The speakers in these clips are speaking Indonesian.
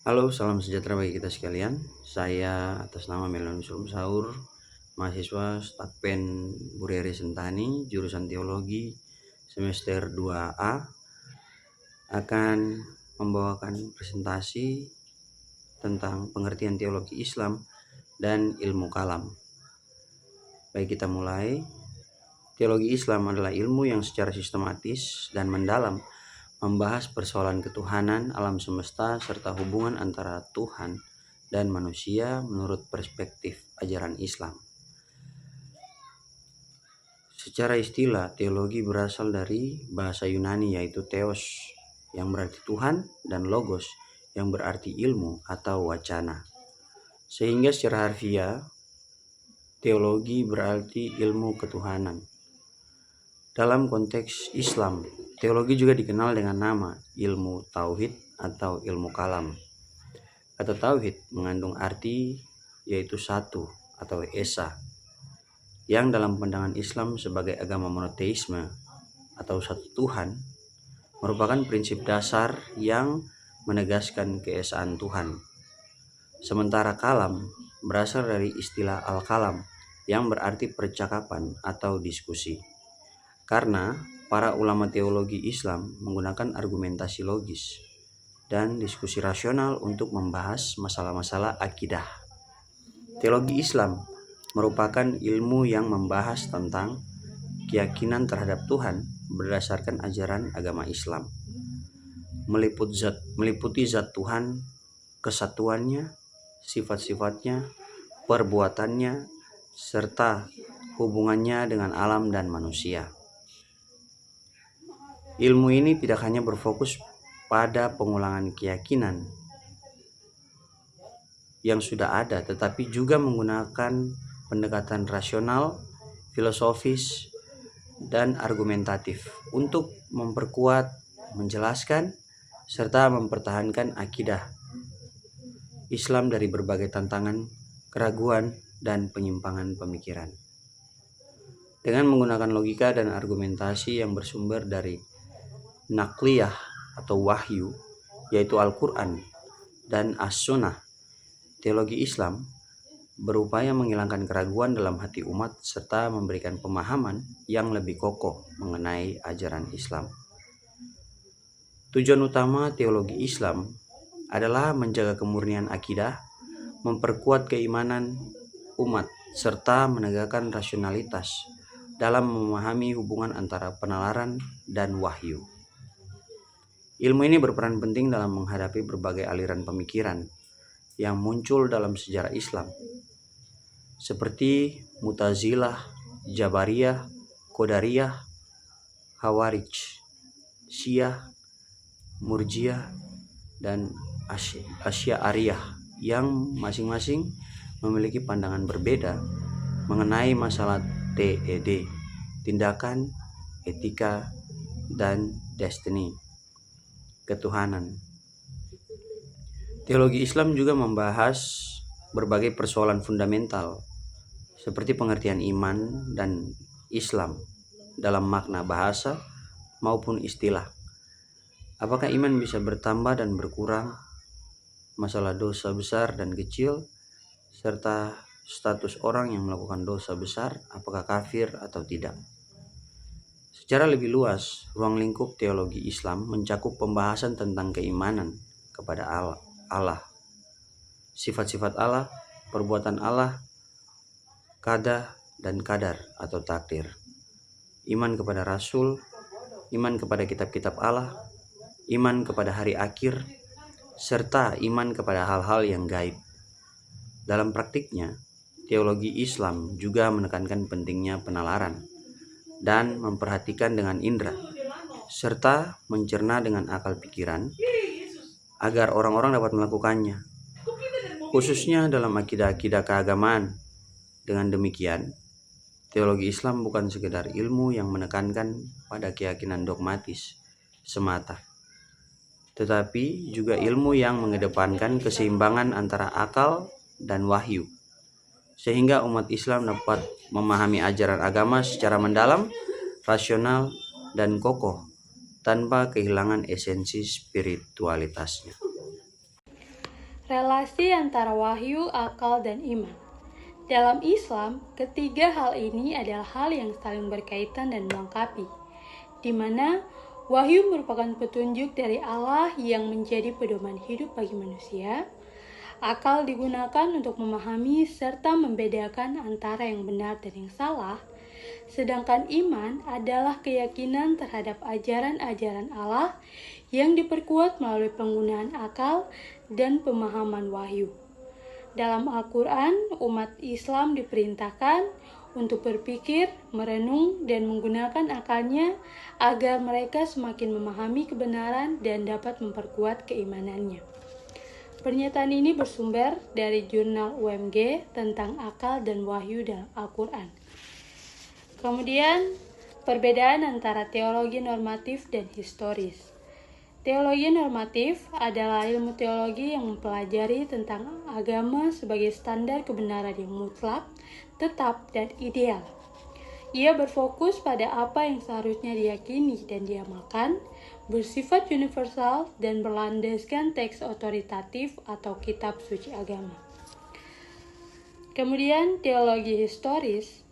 Halo, salam sejahtera bagi kita sekalian. Saya atas nama Melani Saur, mahasiswa Stakpen Bureri Sentani, jurusan Teologi semester 2A, akan membawakan presentasi tentang pengertian teologi Islam dan ilmu kalam. Baik, kita mulai. Teologi Islam adalah ilmu yang secara sistematis dan mendalam membahas persoalan ketuhanan, alam semesta, serta hubungan antara Tuhan dan manusia menurut perspektif ajaran Islam. Secara istilah, teologi berasal dari bahasa Yunani yaitu theos yang berarti Tuhan dan logos yang berarti ilmu atau wacana. Sehingga secara harfiah, teologi berarti ilmu ketuhanan. Dalam konteks Islam, teologi juga dikenal dengan nama ilmu tauhid atau ilmu kalam. Kata tauhid mengandung arti yaitu satu atau esa, yang dalam pandangan Islam sebagai agama monoteisme atau satu Tuhan merupakan prinsip dasar yang menegaskan keesaan Tuhan. Sementara kalam berasal dari istilah al-kalam yang berarti percakapan atau diskusi. Karena para ulama teologi Islam menggunakan argumentasi logis dan diskusi rasional untuk membahas masalah-masalah akidah. Teologi Islam merupakan ilmu yang membahas tentang keyakinan terhadap Tuhan berdasarkan ajaran agama Islam, meliputi zat Tuhan, kesatuannya, sifat-sifatnya, perbuatannya, serta hubungannya dengan alam dan manusia. Ilmu ini tidak hanya berfokus pada pengulangan keyakinan yang sudah ada, tetapi juga menggunakan pendekatan rasional, filosofis, dan argumentatif untuk memperkuat, menjelaskan, serta mempertahankan akidah Islam dari berbagai tantangan, keraguan, dan penyimpangan pemikiran. Dengan menggunakan logika dan argumentasi yang bersumber dari nakliyah atau wahyu, yaitu Al-Quran dan As-Sunnah, teologi Islam berupaya menghilangkan keraguan dalam hati umat serta memberikan pemahaman yang lebih kokoh mengenai ajaran Islam. Tujuan utama teologi Islam adalah menjaga kemurnian akidah, memperkuat keimanan umat, serta menegakkan rasionalitas dalam memahami hubungan antara penalaran dan wahyu. Ilmu ini berperan penting dalam menghadapi berbagai aliran pemikiran yang muncul dalam sejarah Islam, seperti Mu'tazilah, Jabariyah, Qadariyah, Khawarij, Syiah, Murji'ah, dan Asy'ariyah yang masing-masing memiliki pandangan berbeda mengenai masalah TED, tindakan, etika, dan destiny, ketuhanan. Teologi Islam juga membahas berbagai persoalan fundamental seperti pengertian iman dan Islam dalam makna bahasa maupun istilah. Apakah iman bisa bertambah dan berkurang? Masalah dosa besar dan kecil, serta status orang yang melakukan dosa besar, apakah kafir atau tidak. Secara lebih luas, ruang lingkup teologi Islam mencakup pembahasan tentang keimanan kepada Allah, sifat-sifat Allah, perbuatan Allah, qada dan qadar atau takdir, iman kepada Rasul, iman kepada kitab-kitab Allah, iman kepada hari akhir, serta iman kepada hal-hal yang gaib. Dalam praktiknya, teologi Islam juga menekankan pentingnya penalaran dan memperhatikan dengan indera, serta mencerna dengan akal pikiran agar orang-orang dapat melakukannya, khususnya dalam akidah-akidah keagamaan. Dengan demikian, teologi Islam bukan sekedar ilmu yang menekankan pada keyakinan dogmatis semata, tetapi juga ilmu yang mengedepankan keseimbangan antara akal dan wahyu, sehingga umat Islam dapat memahami ajaran agama secara mendalam, rasional, dan kokoh tanpa kehilangan esensi spiritualitasnya. Relasi antara wahyu, akal, dan iman. Dalam Islam, ketiga hal ini adalah hal yang saling berkaitan dan melengkapi, di mana wahyu merupakan petunjuk dari Allah yang menjadi pedoman hidup bagi manusia. Akal digunakan untuk memahami serta membedakan antara yang benar dan yang salah, sedangkan iman adalah keyakinan terhadap ajaran-ajaran Allah yang diperkuat melalui penggunaan akal dan pemahaman wahyu. Dalam Al-Quran, umat Islam diperintahkan untuk berpikir, merenung, dan menggunakan akalnya agar mereka semakin memahami kebenaran dan dapat memperkuat keimanannya. Pernyataan ini bersumber dari jurnal UMG tentang akal dan wahyu dalam Al-Quran. Kemudian, perbedaan antara teologi normatif dan historis. Teologi normatif adalah ilmu teologi yang mempelajari tentang agama sebagai standar kebenaran yang mutlak, tetap, dan ideal. Ia berfokus pada apa yang seharusnya diyakini dan diamalkan, bersifat universal, dan berlandaskan teks otoritatif atau kitab suci agama. Kemudian teologi historis,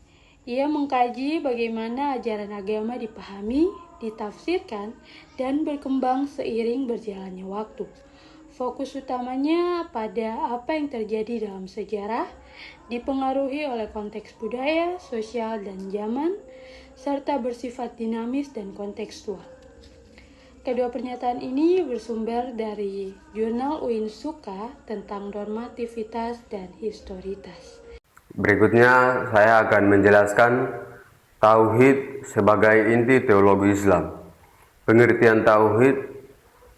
ia mengkaji bagaimana ajaran agama dipahami, ditafsirkan, dan berkembang seiring berjalannya waktu. Fokus utamanya pada apa yang terjadi dalam sejarah, dipengaruhi oleh konteks budaya, sosial, dan zaman, serta bersifat dinamis dan kontekstual. Kedua pernyataan ini bersumber dari jurnal Uinsuka tentang normativitas dan historitas. Berikutnya saya akan menjelaskan Tauhid sebagai inti teologi Islam. Pengertian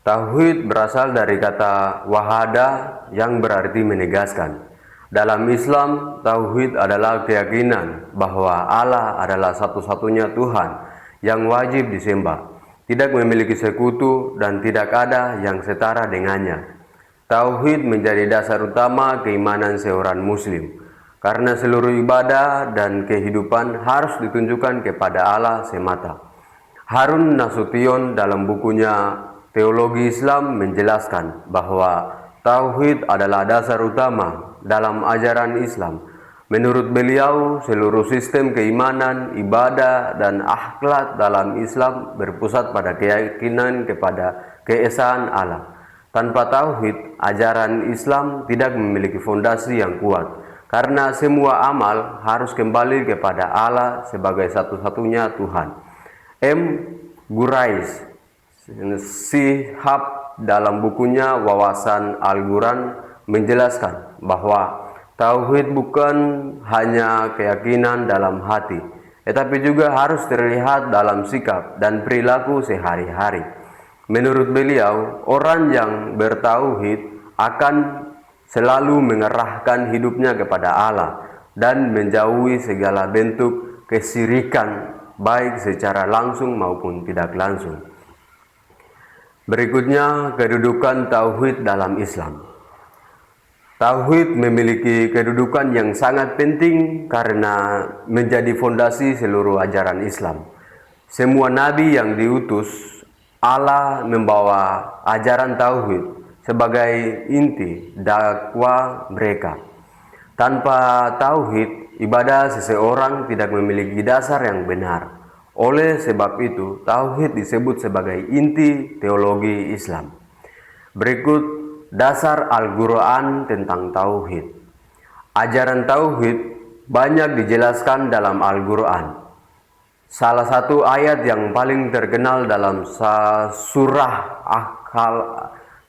Tauhid berasal dari kata wahada yang berarti menegaskan. Dalam Islam, Tauhid adalah keyakinan bahwa Allah adalah satu-satunya Tuhan yang wajib disembah, tidak memiliki sekutu dan tidak ada yang setara dengannya. Tauhid menjadi dasar utama keimanan seorang Muslim, karena seluruh ibadah dan kehidupan harus ditunjukkan kepada Allah semata. Harun Nasution dalam bukunya Teologi Islam menjelaskan bahwa Tauhid adalah dasar utama dalam ajaran Islam. Menurut beliau, seluruh sistem keimanan, ibadah, dan akhlak dalam Islam berpusat pada keyakinan kepada keesaan Allah. Tanpa Tauhid, ajaran Islam tidak memiliki fondasi yang kuat, karena semua amal harus kembali kepada Allah sebagai satu-satunya Tuhan. M. Gurais Shihab dalam bukunya Wawasan Al-Quran menjelaskan bahwa Tauhid bukan hanya keyakinan dalam hati, tetapi juga harus terlihat dalam sikap dan perilaku sehari-hari. Menurut beliau, orang yang bertauhid akan selalu mengerahkan hidupnya kepada Allah dan menjauhi segala bentuk kesyirikan, baik secara langsung maupun tidak langsung. Berikutnya, kedudukan Tauhid dalam Islam. Tauhid memiliki kedudukan yang sangat penting karena menjadi fondasi seluruh ajaran Islam. Semua nabi yang diutus Allah membawa ajaran Tauhid sebagai inti dakwah mereka. Tanpa Tauhid, ibadah seseorang tidak memiliki dasar yang benar. Oleh sebab itu, Tauhid disebut sebagai inti teologi Islam. Berikut dasar Al-Quran tentang Tauhid. Ajaran Tauhid banyak dijelaskan dalam Al-Quran. Salah satu ayat yang paling terkenal dalam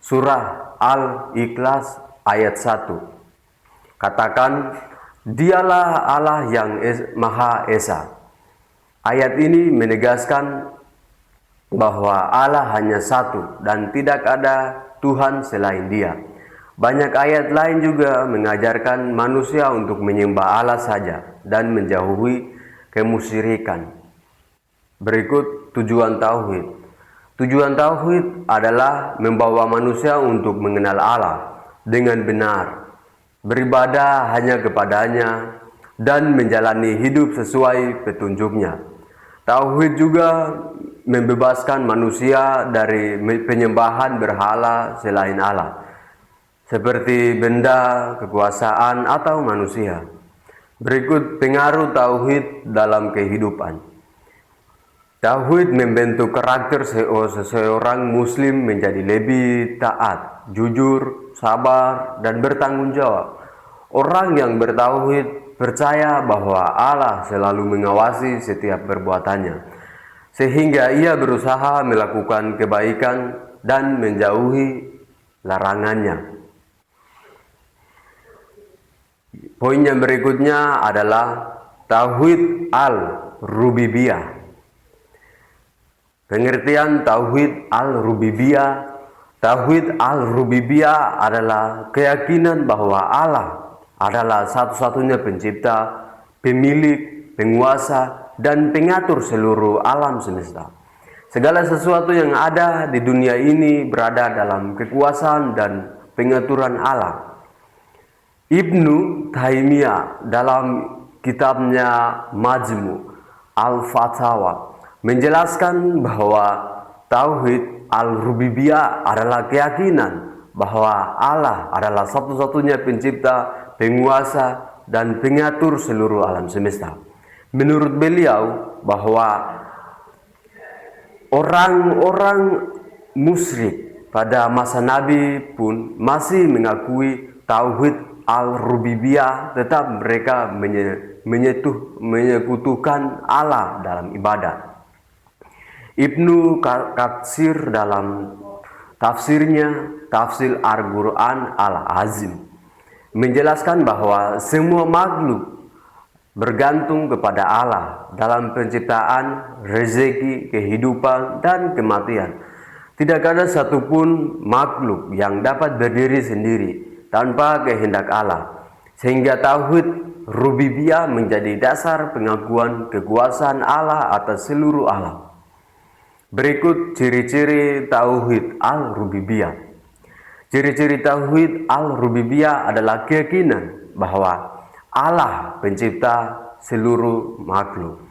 Surah Al-Ikhlas ayat 1. Katakan, dialah Allah yang Maha Esa. Ayat ini menegaskan bahwa Allah hanya satu dan tidak ada Tuhan selain Dia. Banyak ayat lain juga mengajarkan manusia untuk menyembah Allah saja dan menjauhi kemusyrikan. Berikut tujuan Tauhid. Tujuan Tauhid adalah membawa manusia untuk mengenal Allah dengan benar, beribadah hanya kepadanya, dan menjalani hidup sesuai petunjuknya. Tauhid juga membebaskan manusia dari penyembahan berhala selain Allah, seperti benda, kekuasaan, atau manusia. Berikut pengaruh tauhid dalam kehidupan. Tauhid membentuk karakter seseorang muslim menjadi lebih taat, jujur, sabar, dan bertanggung jawab. Orang yang bertauhid percaya bahwa Allah selalu mengawasi setiap perbuatannya, sehingga ia berusaha melakukan kebaikan dan menjauhi larangannya. Poin yang berikutnya adalah Tauhid al-Rububiyah. Pengertian Tauhid al-Rububiyah. Tauhid al-Rububiyah adalah keyakinan bahwa Allah adalah satu-satunya pencipta, pemilik, penguasa, dan pengatur seluruh alam semesta. Segala sesuatu yang ada di dunia ini berada dalam kekuasaan dan pengaturan Allah. Ibnu Taimiyah dalam kitabnya Majmu' al-Fatawa menjelaskan bahwa Tauhid al-Rububiyah adalah keyakinan bahwa Allah adalah satu-satunya pencipta, penguasa, dan pengatur seluruh alam semesta. Menurut beliau bahwa orang-orang musyrik pada masa Nabi pun masih mengakui Tauhid al-Rububiyah, tetap mereka menyekutukan Allah dalam ibadah. Ibnu Katsir dalam tafsirnya Tafsir Al-Quran Al-Azim menjelaskan bahwa semua makhluk bergantung kepada Allah dalam penciptaan, rezeki, kehidupan, dan kematian. Tidak ada satupun makhluk yang dapat berdiri sendiri tanpa kehendak Allah, sehingga Tauhid Rububiyah menjadi dasar pengakuan kekuasaan Allah atas seluruh alam. Berikut ciri-ciri Tauhid al-Rububiyah. Ciri-ciri Tauhid al-Rububiyah adalah keyakinan bahwa Allah pencipta seluruh makhluk,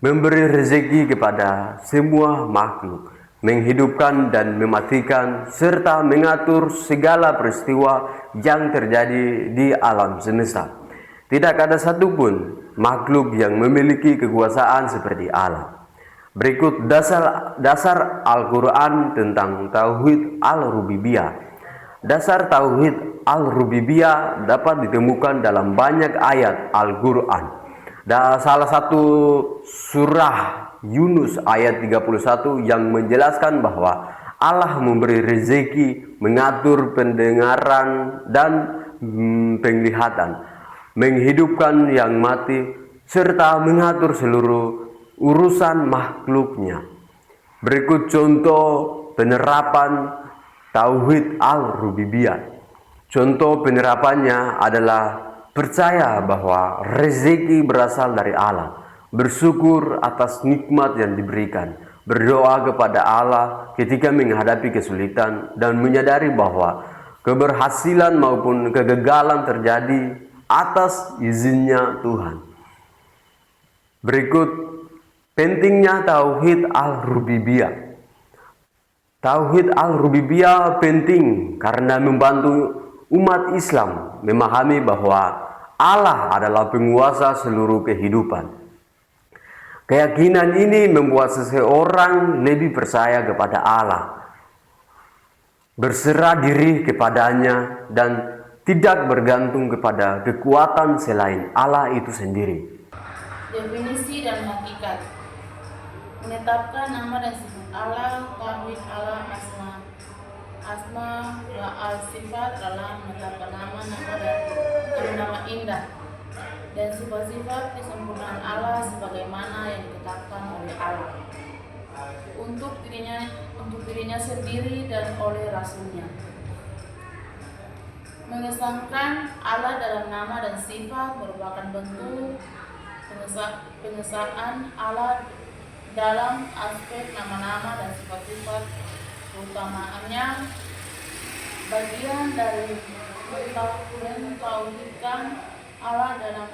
memberi rezeki kepada semua makhluk, menghidupkan dan mematikan, serta mengatur segala peristiwa yang terjadi di alam semesta. Tidak ada satupun makhluk yang memiliki kekuasaan seperti Allah. Berikut dasar Al-Quran tentang Tauhid al-Rububiyah. Dasar Tauhid al-Rububiyah dapat ditemukan dalam banyak ayat Al-Quran. Dan salah satu surah Yunus ayat 31 yang menjelaskan bahwa Allah memberi rezeki, mengatur pendengaran dan penglihatan, menghidupkan yang mati, serta mengatur seluruh urusan makhluknya. Berikut contoh penerapan Tauhid al-Rububiyah. Contoh penerapannya adalah percaya bahwa rezeki berasal dari Allah, bersyukur atas nikmat yang diberikan, berdoa kepada Allah ketika menghadapi kesulitan, dan menyadari bahwa keberhasilan maupun kegagalan terjadi atas izinnya Tuhan. Berikut pentingnya Tauhid al-Rububiyah. Tauhid al-Rububiyah penting karena membantu umat Islam memahami bahwa Allah adalah penguasa seluruh kehidupan. Keyakinan ini membuat seseorang lebih percaya kepada Allah, berserah diri kepadanya, dan tidak bergantung kepada kekuatan selain Allah itu sendiri. Definisi dan hakikat. Menetapkan nama dan sifat Allah. Tauhid Allah asma wa al-sifat dalam menetapkan nama-nama dan nama-nama indah dan sifat-sifat kesempurnaan Allah sebagaimana yang ditetapkan oleh Allah untuk dirinya sendiri dan oleh Rasulnya. Mengesahkan Allah dalam nama dan sifat merupakan bentuk pengesahan Allah dalam aspek nama-nama dan sifat-sifat, keutamaannya bagian dari mentauhidkan Allah dalam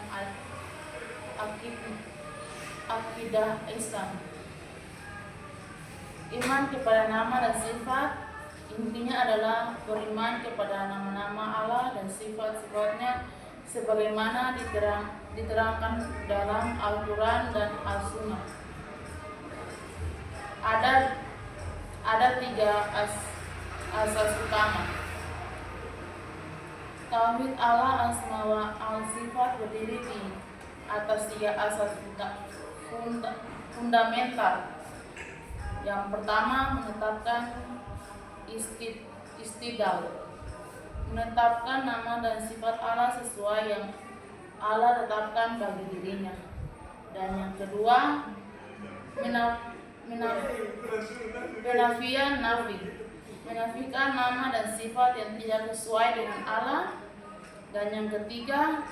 akidah Islam. Iman kepada nama dan sifat Intinya adalah beriman kepada nama-nama Allah dan sifat-sifatnya sebagaimana diterangkan dalam Al-Quran dan As-Sunnah. Ada tiga asas utama. Tauhid Allah asma wa al-sifat berdiri di atas tiga asas fundamental. Yang pertama, menetapkan istidal, menetapkan nama dan sifat Allah sesuai yang Allah tetapkan bagi dirinya. Dan yang kedua, menafikan nama dan sifat yang tidak sesuai dengan Allah. Dan yang ketiga,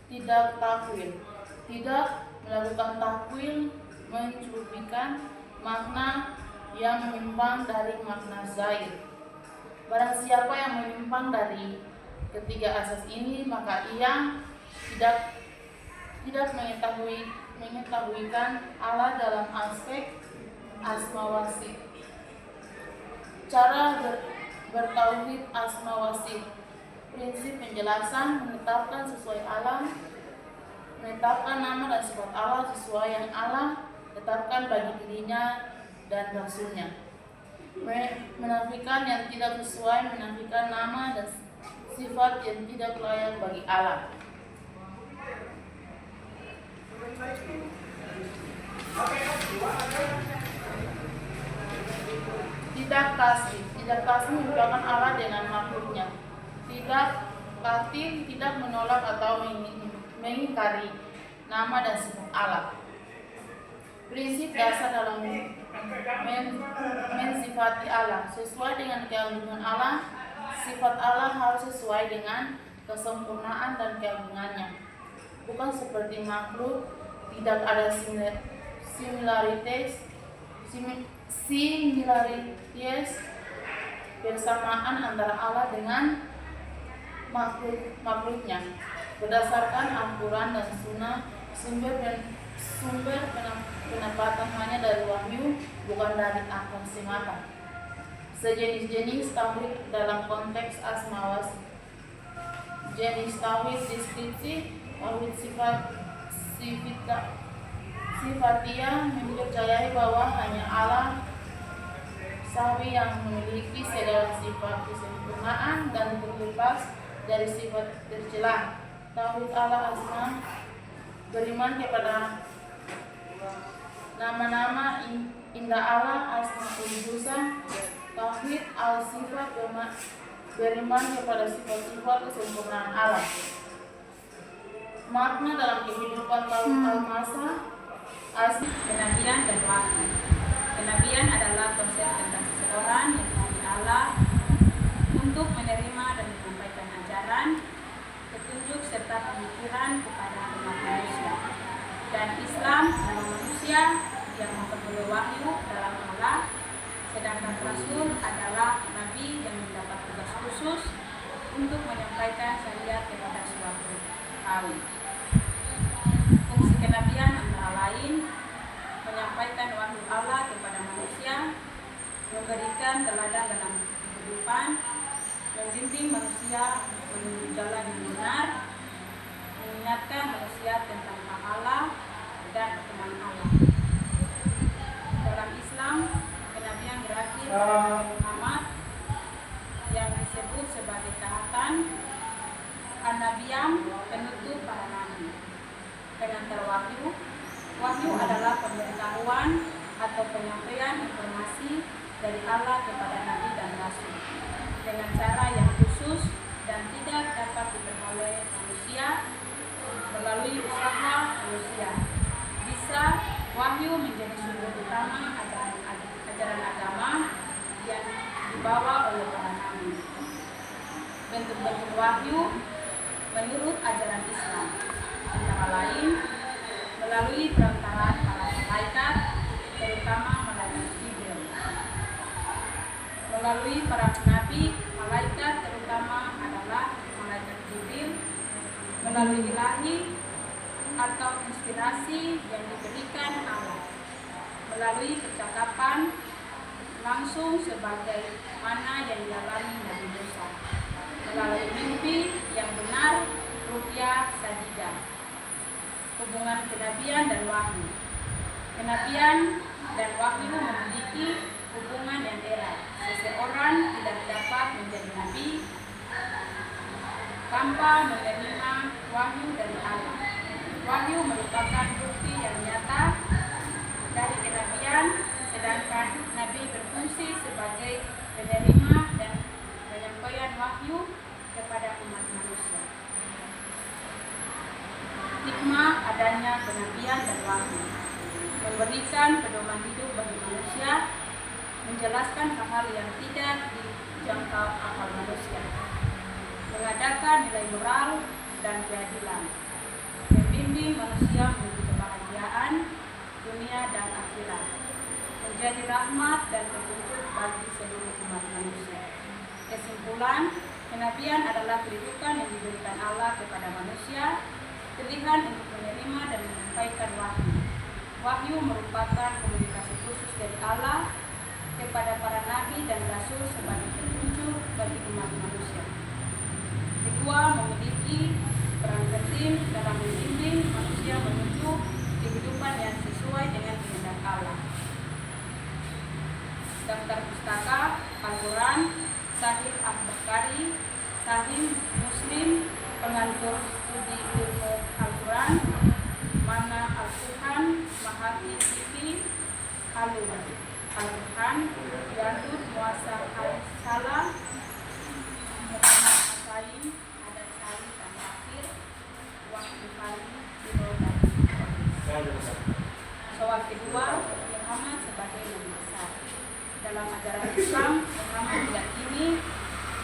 tidak takwil, tidak melakukan takwil, mencubikan makna yang menyimpang dari makna zahir. Barang siapa yang menyimpang dari ketiga asas ini, maka ia tidak mengetahuikan Allah dalam aspek asma wa sifat. Cara bertauhid asma wa sifat. Prinsip penjelasan: menetapkan sesuai Allah, menetapkan nama dan sifat Allah sesuai yang Allah tetapkan bagi dirinya dan Rasulnya. Menafikan yang tidak sesuai, menafikan nama dan sifat yang tidak layak bagi Allah. Tidak tasbih merupakan Allah dengan makhluknya. Tidak batil, tidak menolak atau mengingkari nama dan sifat Allah. Prinsip dasar dalam mensifati Allah sesuai dengan keagungan Allah. Sifat Allah harus sesuai dengan kesempurnaan dan keagungannya, bukan seperti makhluk. Tidak ada similarities bersamaan antara Allah dengan makhluknya. Berdasarkan Al-Quran dan Sunnah, sumber penempatan hanya dari wahyu, bukan dari akal semata. Sejenis-jenis tauhid dalam konteks asma wa sifat. Jenis tauhid deskripsi, tauhid sifatiyah mempercayai bahwa hanya Allah Sawi yang memiliki segala sifat kesempurnaan dan terlepas dari sifat tercela. Tauhid Allah asma, beriman kepada nama-nama indah Allah asmaul husna. Tauhid al-sifat, beriman kepada sifat-sifat kesempurnaan Allah. Makna dalam kehidupan tauhid al-masa asli. Kenabian dan wahyu. Kenabian adalah konsep tentang seseorang yang diberi Allah untuk menerima dan menyampaikan ajaran, petunjuk serta pemikiran kepada umat manusia. Dan Islam adalah manusia yang memperoleh wahyu dalam Allah, sedangkan Rasul adalah Nabi yang mendapat tugas khusus untuk menyampaikan syariat kepada suatu kaum. Fungsi kenabian antara lain menyampaikan wahyu Allah kepada manusia, memberikan teladan dalam kehidupan, membimbing manusia menuju jalan yang benar, mengingatkan manusia tentang pahala dan pertemuan Allah. Dalam Islam, kenabian berakhir pada Nabi Muhammad yang disebut sebagai tahatan An-Nabiyam, penutup para nabi. Pengantar wahyu. Wahyu adalah pemberitahuan atau penyampaian informasi dari Allah kepada nabi dan rasul dengan cara yang khusus dan tidak dapat diperoleh manusia melalui usaha manusia. Bisa wahyu menjadi sumber utama ajaran agama yang dibawa oleh para nabi. Bentuk-bentuk wahyu menurut ajaran Islam antara lain melalui perantaraan para malaikat, terutama malaikat Jibril. Melalui para nabi, malaikat terutama adalah malaikat Jibril. Melalui ilahi atau inspirasi yang diberikan Allah. Melalui percakapan langsung sebagai mana yang dialami Nabi Musa melalui mimpi yang benar, ru'ya sahidah. Hubungan kenabian dan wahyu. Kenabian dan wahyu memiliki hubungan yang erat. Seseorang tidak dapat menjadi nabi tanpa menerima wahyu dari Allah. Wahyu merupakan bukti yang nyata dari kenabian, sedangkan nabi berfungsi sebagai penerima dan penyampaian wahyu kepada umat manusia. Hikmah adanya kenabian dan wahyu: memberikan pedoman hidup bagi manusia, menjelaskan hal-hal yang tidak dijangkau akal manusia, mengadakan nilai moral dan keadilan, membimbing manusia menuju kebahagiaan dunia dan akhirat, menjadi rahmat dan petunjuk bagi seluruh umat manusia. Kesimpulan, kenabian adalah kedudukan yang diberikan Allah kepada manusia, pilihan untuk menerima dan menyampaikan wahyu. Wahyu merupakan komunikasi khusus dari Allah kepada para nabi dan rasul sebagai petunjuk bagi umat manusia. Kedua, memiliki peran penting dalam membimbing manusia menuju kehidupan yang sesuai dengan kehendak Allah. Daftar pustaka Al-Quran, Sahih Al-Bukhari, Sahih Muslim, pengantar studi ilmu Al-Quran, Mana Al-Quran, Mahati TV, Al-Quran, Yadud Muasa Al-Salam, Muhammad Asaim, Adat Sari dan Akhir, Wahyu Kali, Birodan. Soal kedua, Muhammad sebagai nabi besar. Dalam ajaran Islam, Muhammad diyakini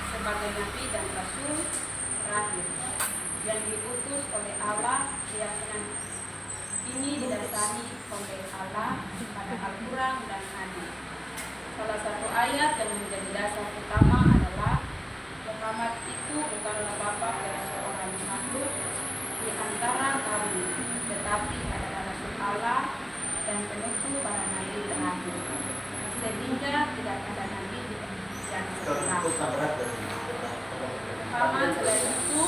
sebagai nabi dan rasul terakhir yang diutus oleh Allah. Keyakinan ini didasari oleh Allah pada Al-Quran dan Hadis. Salah satu ayat yang menjadi dasar utama adalah Muhammad itu bukanlah bapa dari seorang makhluk di antara kami, tetapi adalah Rasul Allah dan penutup para nabi terakhir, sehingga tidak ada nabi yang setelah Muhammad. Selain itu,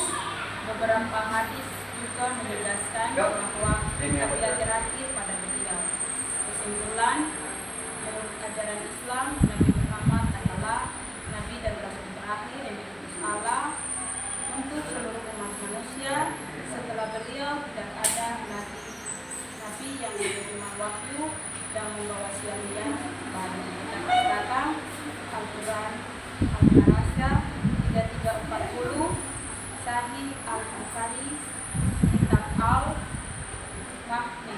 beberapa hadis juga menjelaskan bahwa nabi terakhir pada beliau. Kesimpulan, menurut ajaran Islam, Nabi Muhammad adalah nabi dan rasul terakhir yang diutus Allah untuk seluruh umat manusia. Setelah beliau tidak ada nabi yang menerima wahyu dan membawa syariat baru. Kita katakan Al-Quran Al-Marasya 3340, Sahih Al-Bukhari, Kitab Al-Mahdi,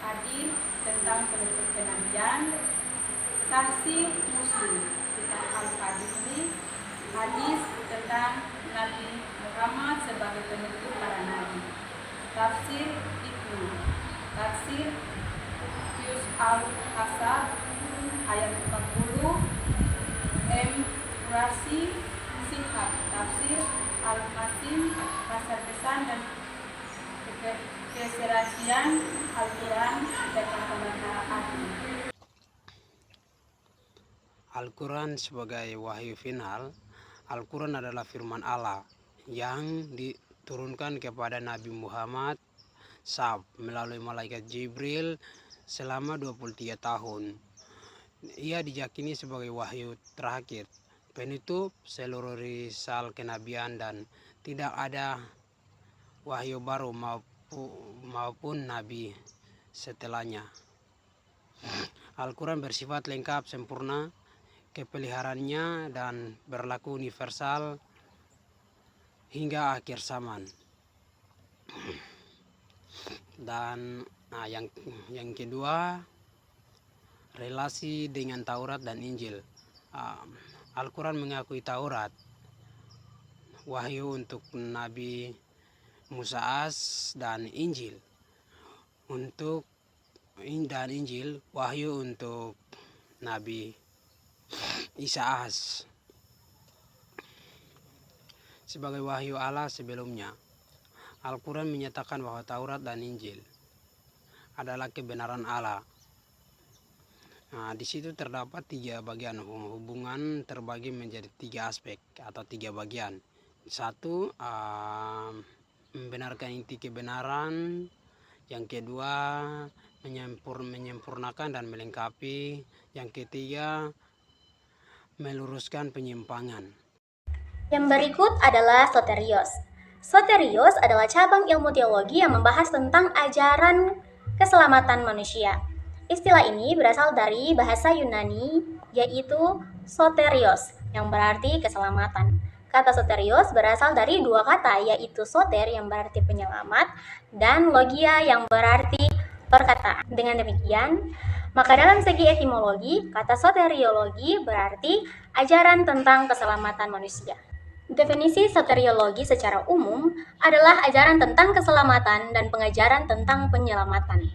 Hadis tentang penutup kenabian, Saksi Muslim, Kitab Al-Fadili, hadis tentang Nabi Muhammad sebagai penutup para nabi, Tafsir Ibnu Tafsir Yus Al-Hasab ayat 40, M. Rasi Sihab, Tafsir Al-Qasim, Pasar Kesan dan Keserasian Al-Quran dan Komentar Ahli. Al-Quran sebagai wahyu final. Al-Quran adalah firman Allah yang diturunkan kepada Nabi Muhammad SAW melalui malaikat Jibril selama 23 tahun. Ia diyakini sebagai wahyu terakhir, penutup seluruh risal kenabian, dan tidak ada wahyu baru maupun nabi setelahnya. Al-Quran bersifat lengkap, sempurna, kepeliharaannya dan berlaku universal hingga akhir zaman. Dan yang kedua, relasi dengan Taurat dan Injil. Al-Quran mengakui Taurat wahyu untuk Nabi Musa as, dan Injil wahyu untuk Nabi Isa as sebagai wahyu Allah sebelumnya. Al-Quran menyatakan bahwa Taurat dan Injil adalah kebenaran Allah. Nah, di situ terdapat 3 bagian. Hubungan terbagi menjadi 3 aspek atau 3 bagian. Satu, membenarkan inti kebenaran. Yang kedua, menyempurnakan dan melengkapi. Yang ketiga, meluruskan penyimpangan. Yang berikut adalah soterios. Soterios adalah cabang ilmu teologi yang membahas tentang ajaran keselamatan manusia. Istilah ini berasal dari bahasa Yunani, yaitu soterios, yang berarti keselamatan. Kata soterios berasal dari 2 kata, yaitu soter yang berarti penyelamat dan logia yang berarti perkataan. Dengan demikian, maka dalam segi etimologi, kata soteriologi berarti ajaran tentang keselamatan manusia. Definisi soteriologi secara umum adalah ajaran tentang keselamatan dan pengajaran tentang penyelamatan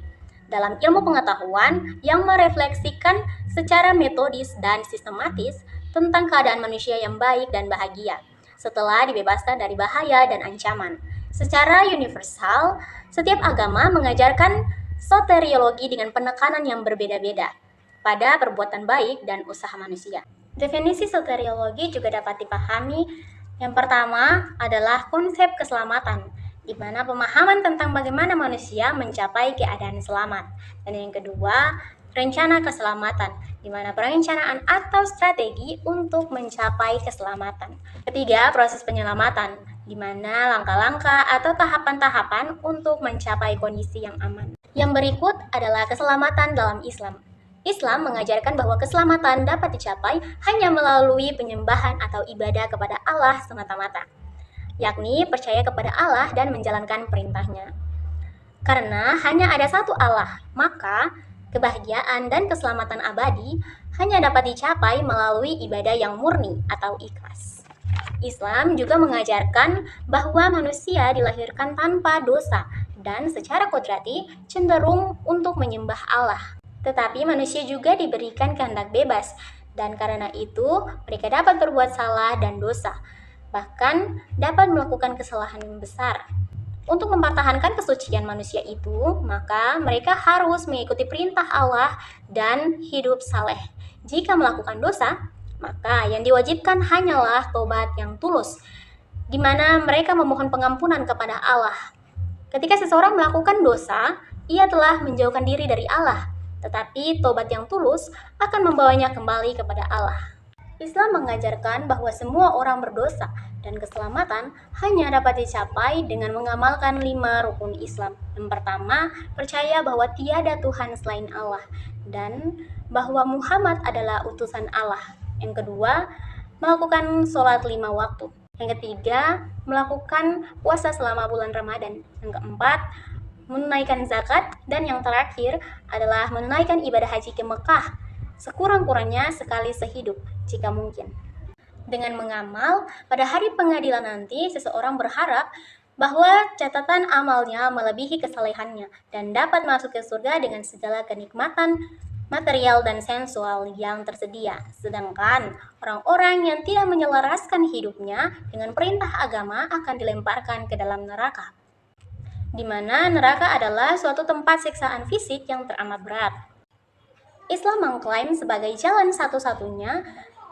dalam ilmu pengetahuan yang merefleksikan secara metodis dan sistematis tentang keadaan manusia yang baik dan bahagia setelah dibebaskan dari bahaya dan ancaman. Secara universal, setiap agama mengajarkan soteriologi dengan penekanan yang berbeda-beda pada perbuatan baik dan usaha manusia. Definisi soteriologi juga dapat dipahami. Yang pertama adalah konsep keselamatan, di mana pemahaman tentang bagaimana manusia mencapai keadaan selamat. Dan yang kedua, rencana keselamatan, di mana perencanaan atau strategi untuk mencapai keselamatan. Ketiga, proses penyelamatan, di mana langkah-langkah atau tahapan-tahapan untuk mencapai kondisi yang aman. Yang berikut adalah keselamatan dalam Islam. Islam mengajarkan bahwa keselamatan dapat dicapai hanya melalui penyembahan atau ibadah kepada Allah semata-mata, yakni percaya kepada Allah dan menjalankan perintahnya. Karena hanya ada satu Allah, maka kebahagiaan dan keselamatan abadi hanya dapat dicapai melalui ibadah yang murni atau ikhlas. Islam juga mengajarkan bahwa manusia dilahirkan tanpa dosa dan secara kodrati cenderung untuk menyembah Allah. Tetapi manusia juga diberikan kehendak bebas, dan karena itu mereka dapat berbuat salah dan dosa, bahkan dapat melakukan kesalahan yang besar. Untuk mempertahankan kesucian manusia itu, maka mereka harus mengikuti perintah Allah dan hidup saleh. Jika melakukan dosa, maka yang diwajibkan hanyalah tobat yang tulus, di mana mereka memohon pengampunan kepada Allah. Ketika seseorang melakukan dosa, ia telah menjauhkan diri dari Allah, tetapi tobat yang tulus akan membawanya kembali kepada Allah. Islam mengajarkan bahwa semua orang berdosa dan keselamatan hanya dapat dicapai dengan mengamalkan 5 rukun Islam. Yang pertama, percaya bahwa tiada Tuhan selain Allah dan bahwa Muhammad adalah utusan Allah. Yang kedua, melakukan sholat 5 waktu. Yang ketiga, melakukan puasa selama bulan Ramadan. Yang keempat, menunaikan zakat, dan yang terakhir adalah menunaikan ibadah haji ke Mekah sekurang-kurangnya sekali sehidup jika mungkin. Dengan mengamal, pada hari pengadilan nanti seseorang berharap bahwa catatan amalnya melebihi kesalehannya dan dapat masuk ke surga dengan segala kenikmatan material dan sensual yang tersedia. Sedangkan orang-orang yang tidak menyelaraskan hidupnya dengan perintah agama akan dilemparkan ke dalam neraka, di mana neraka adalah suatu tempat siksaan fisik yang teramat berat. Islam mengklaim sebagai jalan satu-satunya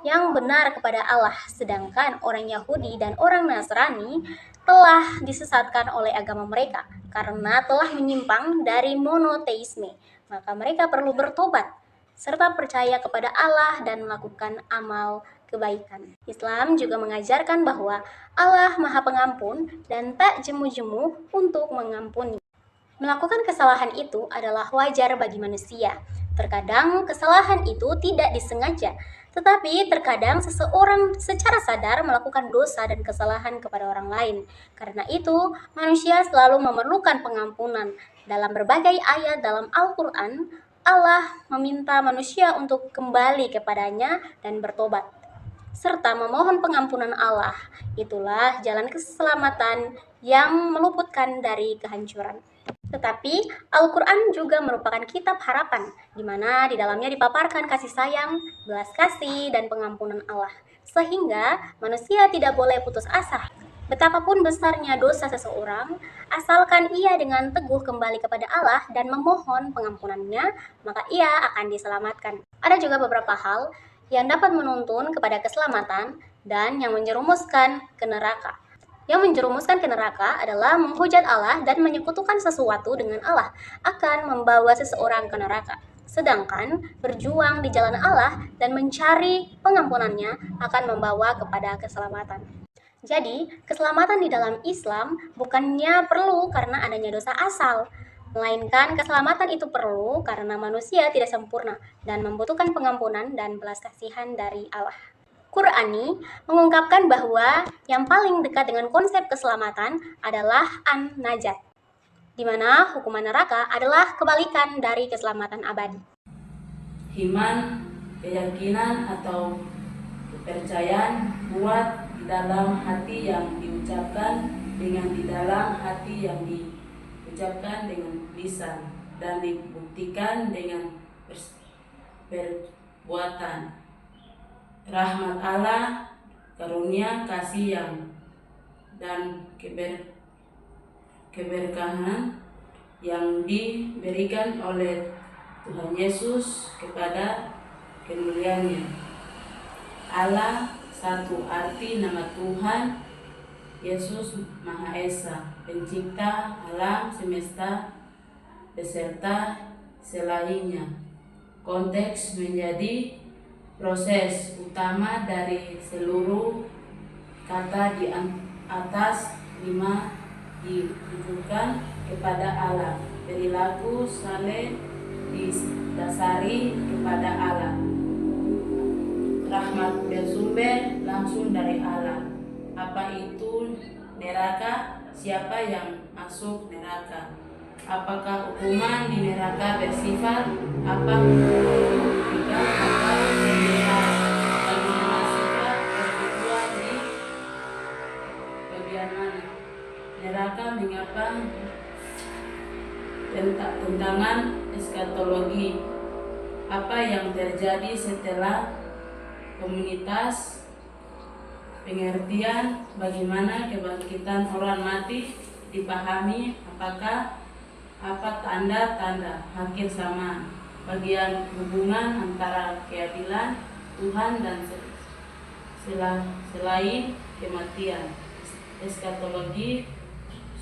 yang benar kepada Allah, sedangkan orang Yahudi dan orang Nasrani telah disesatkan oleh agama mereka karena telah menyimpang dari monoteisme. Maka mereka perlu bertobat serta percaya kepada Allah dan melakukan amal kebaikan. Islam juga mengajarkan bahwa Allah Maha Pengampun dan tak jemu-jemu untuk mengampuni. Melakukan kesalahan itu adalah wajar bagi manusia. Terkadang kesalahan itu tidak disengaja, tetapi terkadang seseorang secara sadar melakukan dosa dan kesalahan kepada orang lain. Karena itu, manusia selalu memerlukan pengampunan. Dalam berbagai ayat dalam Al-Quran, Allah meminta manusia untuk kembali kepadanya dan bertobat, serta memohon pengampunan Allah. Itulah jalan keselamatan yang meluputkan dari kehancuran. Tetapi Al-Quran juga merupakan kitab harapan, di mana di dalamnya dipaparkan kasih sayang, belas kasih, dan pengampunan Allah, sehingga manusia tidak boleh putus asa. Betapapun besarnya dosa seseorang, asalkan ia dengan teguh kembali kepada Allah dan memohon pengampunannya, maka ia akan diselamatkan. Ada juga beberapa hal yang dapat menuntun kepada keselamatan dan yang menjerumuskan ke neraka. Yang menjerumuskan ke neraka adalah menghujat Allah dan menyekutukan sesuatu dengan Allah akan membawa seseorang ke neraka. Sedangkan berjuang di jalan Allah dan mencari pengampunannya akan membawa kepada keselamatan. Jadi, keselamatan di dalam Islam bukannya perlu karena adanya dosa asal, melainkan keselamatan itu perlu karena manusia tidak sempurna dan membutuhkan pengampunan dan belas kasihan dari Allah. Qur'ani mengungkapkan bahwa yang paling dekat dengan konsep keselamatan adalah an-najat, di mana hukuman neraka adalah kebalikan dari keselamatan abadi. Iman, keyakinan atau kepercayaan buat di dalam hati yang diucapkan dengan di dalam hati yang diucapkan dengan lisan dan dibuktikan dengan perbuatan. Rahmat Allah, karunia kasih yang dan keberkahan yang diberikan oleh Tuhan Yesus kepada kemuliaannya. Allah satu arti nama Tuhan Yesus Maha Esa, pencipta alam semesta beserta selainnya. Konteks menjadi proses utama dari seluruh kata di atas 5 ditujukan kepada Allah. Perilaku saleh didasari kepada Allah. Rahmat bersumber langsung dari Allah. Apa itu neraka? Siapa yang masuk neraka? Apakah hukuman di neraka bersifat apa jika atau berbeda? Bagaimana sifat bertujuan di bagian mana? Neraka mengapa? Tentangan eskatologi. Apa yang terjadi setelah komunitas, pengertian bagaimana kebangkitan orang mati dipahami, apa tanda-tanda akhir zaman, bagian hubungan antara keadilan Tuhan dan selain kematian, eskatologi,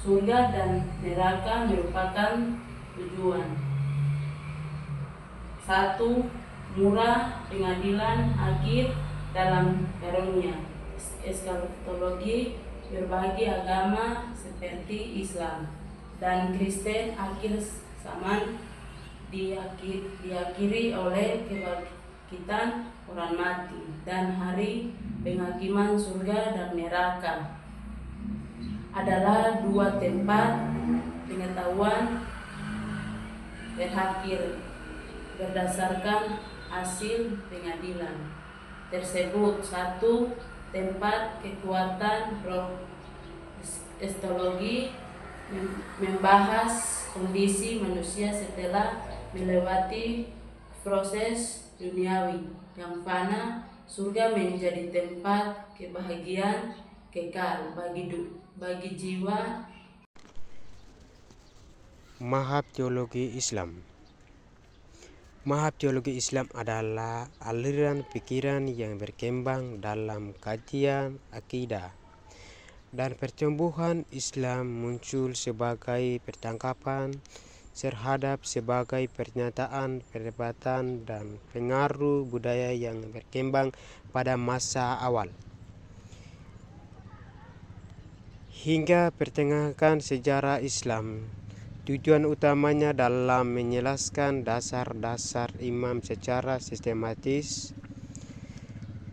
surga dan neraka merupakan tujuan. 1. Murah pengadilan akhir dalam karunia. Eskatologi berbagai agama seperti Islam dan Kristen akhir zaman diakhiri oleh kebangkitan orang mati dan hari penghakiman surga dan neraka. Adalah 2 tempat pengetahuan terakhir berdasarkan hasil pengadilan tersebut. 1. Tempat kekuatan roh. Eskatologi membahas kondisi manusia setelah melewati proses duniawi yang fana. Surga menjadi tempat kebahagiaan kekal bagi jiwa. Mazhab teologi Islam. Mazhab teologi Islam adalah aliran pikiran yang berkembang dalam kajian akidah dan pertumbuhan Islam muncul sebagai pertangkapan terhadap sebagai pernyataan, perdebatan, dan pengaruh budaya yang berkembang pada masa awal. Hingga pertengahan sejarah Islam, tujuan utamanya dalam menjelaskan dasar-dasar iman secara sistematis,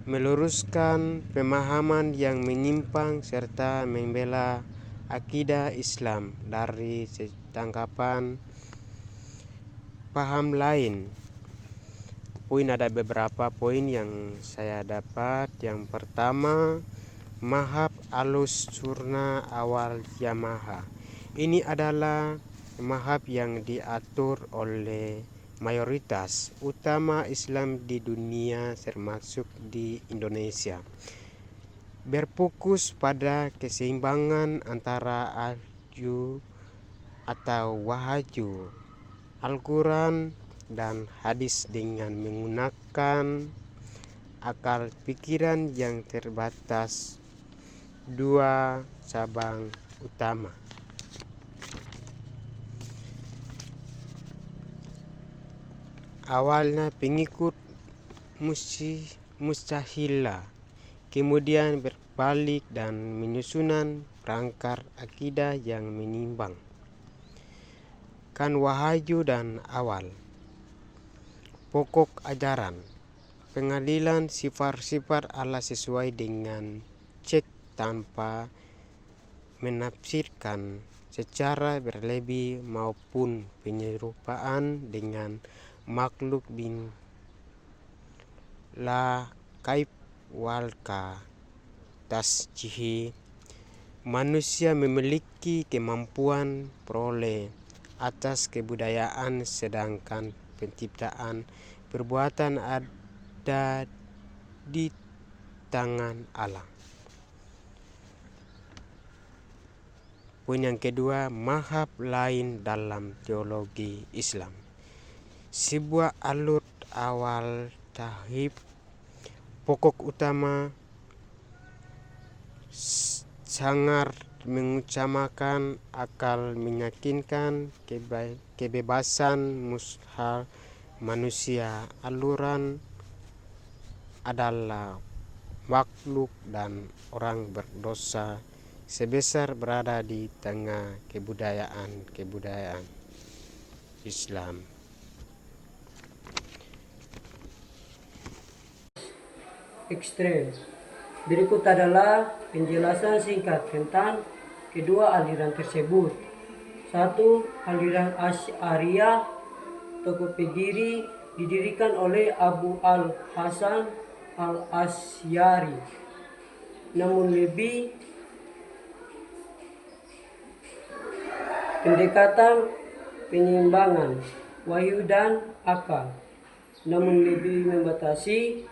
meluruskan pemahaman yang menyimpang serta membela akidah Islam dari tangkapan paham lain. Ada beberapa poin yang saya dapat. Yang pertama, mazhab Ahlus-Sunnah wal Jamaah. Ini adalah mazhab yang diatur oleh mayoritas utama Islam di dunia termasuk di Indonesia. berfokus pada keseimbangan antara wahyu atau wahyu Al-Quran dan hadis dengan menggunakan akal pikiran yang terbatas dua cabang utama. Awalnya pengikut Mustahilah, kemudian berbalik dan menyusun perangkat akidah yang menimbang kan wahyu dan awal pokok ajaran pengadilan sifat-sifat Allah sesuai dengan cek tanpa menafsirkan secara berlebih maupun penyerupaan dengan makhluk bin la kaif walka tasjih. Manusia memiliki kemampuan peroleh atas kebudayaan, sedangkan penciptaan perbuatan ada di tangan Allah. Poin yang kedua, mazhab lain dalam teologi Islam. Sebuah alur awal tauhid pokok utama sangat mengucamakan akal, meyakinkan kebebasan mushal manusia. Aluran adalah makhluk dan orang berdosa sebesar berada di tengah kebudayaan Islam. Ekstrem. Berikut adalah penjelasan singkat tentang kedua aliran tersebut. 1. Aliran Asy'ariyah, tokoh pendiri, didirikan oleh Abu al-Hasan al-Asy'ari. Namun lebih pendekatan penyeimbangan wahyu dan akal, namun lebih membatasi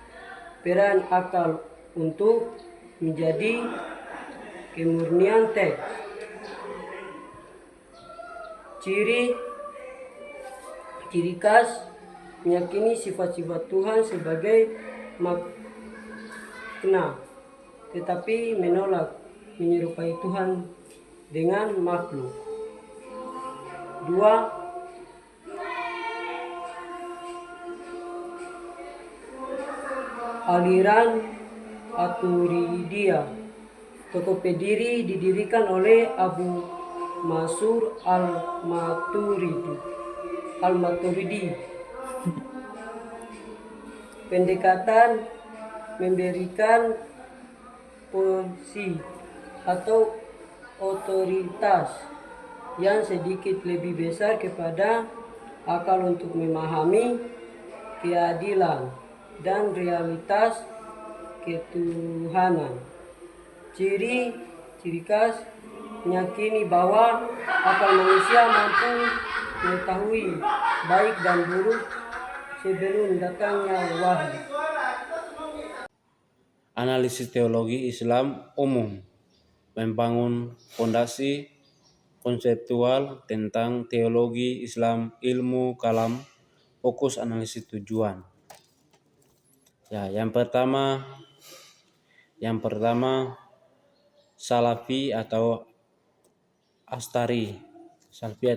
peran akal untuk menjadi kemurnian teks. Ciri khas meyakini sifat-sifat Tuhan sebagai makna, tetapi menolak menyerupai Tuhan dengan makhluk. 2. Aliran Maturidiyah, tokoh pendiri, didirikan oleh Abu Mansur al-Maturidi. Pendekatan memberikan porsi atau otoritas yang sedikit lebih besar kepada akal untuk memahami keadilan dan realitas ketuhanan. Ciri khas meyakini bahwa akal manusia mampu mengetahui baik dan buruk sebelum datangnya wahyu. Analisis teologi Islam umum membangun fondasi konseptual tentang teologi Islam, ilmu kalam, fokus analisis tujuan. Yang pertama Salafi atau Astari. Salafi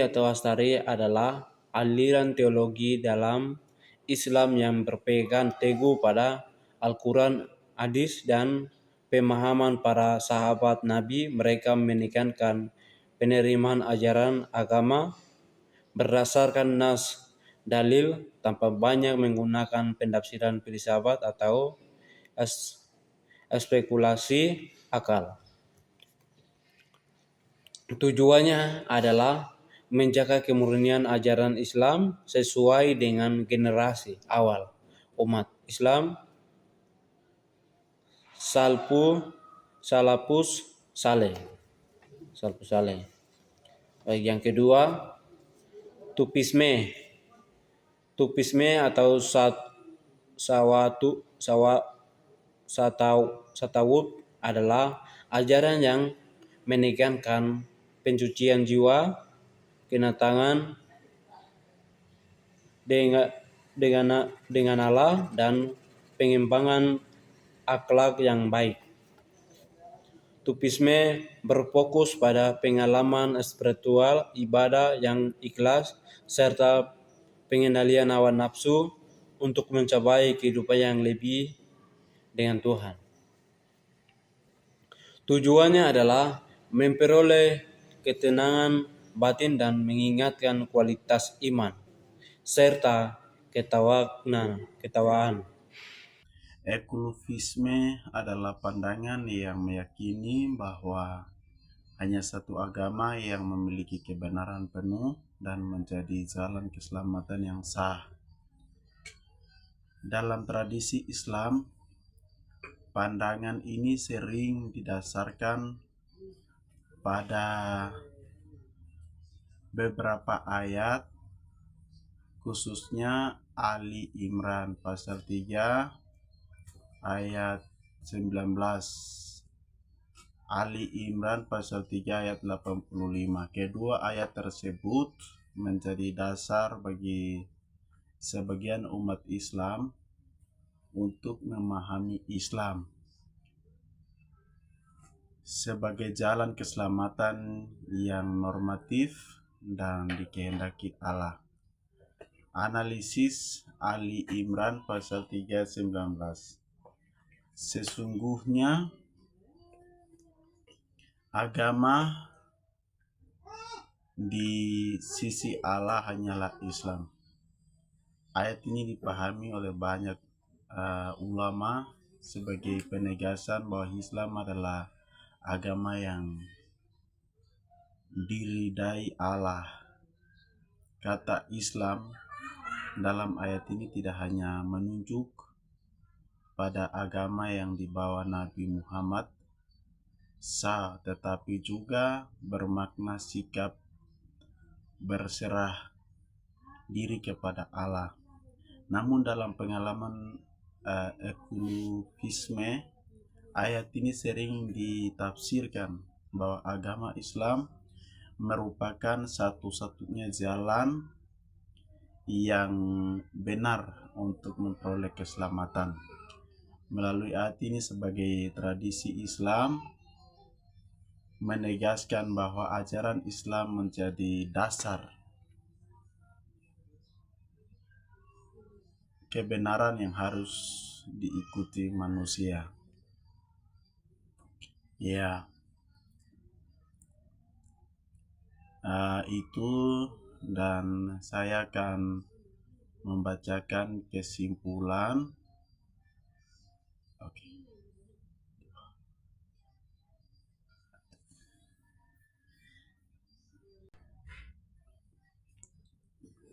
atau Astari adalah aliran teologi dalam Islam yang berpegang teguh pada Al-Quran, hadis, dan pemahaman para sahabat Nabi. Mereka menekankan penerimaan ajaran agama berdasarkan nas dalil tanpa banyak menggunakan penafsiran filsafat atau spekulasi akal. Tujuannya adalah menjaga kemurnian ajaran Islam sesuai dengan generasi awal umat Islam, salafus saleh. Yang kedua, tupisme atau Satawuf adalah ajaran yang menekankan pencucian jiwa, kenatangan dengan Allah, dan pengembangan akhlak yang baik. Sufisme berfokus pada pengalaman spiritual, ibadah yang ikhlas, serta pengendalian hawa nafsu untuk mencapai kehidupan yang lebih dengan Tuhan. Tujuannya adalah memperoleh ketenangan batin dan mengingatkan kualitas iman, serta ketawaan. Ekuluvisme adalah pandangan yang meyakini bahwa hanya satu agama yang memiliki kebenaran penuh dan menjadi jalan keselamatan yang sah. Dalam tradisi Islam, pandangan ini sering didasarkan pada beberapa ayat, khususnya Ali Imran pasal 3 ayat 19. Ali Imran pasal 3 ayat 85. Kedua ayat tersebut menjadi dasar bagi sebagian umat Islam untuk memahami Islam sebagai jalan keselamatan yang normatif dan dikehendaki Allah. Analisis Ali Imran pasal 3:19. Sesungguhnya agama di sisi Allah hanyalah Islam. Ayat ini dipahami oleh banyak ulama sebagai penegasan bahwa Islam adalah agama yang diridai Allah. Kata Islam dalam ayat ini tidak hanya menunjuk pada agama yang dibawa Nabi Muhammad SAW, tetapi juga bermakna sikap berserah diri kepada Allah. Namun dalam pengalaman ekuluvisme, ayat ini sering ditafsirkan bahwa agama Islam merupakan satu-satunya jalan yang benar untuk memperoleh keselamatan. Melalui ayat ini sebagai tradisi Islam menegaskan bahwa ajaran Islam menjadi dasar kebenaran yang harus diikuti manusia. Ya, itu, dan saya akan membacakan kesimpulan.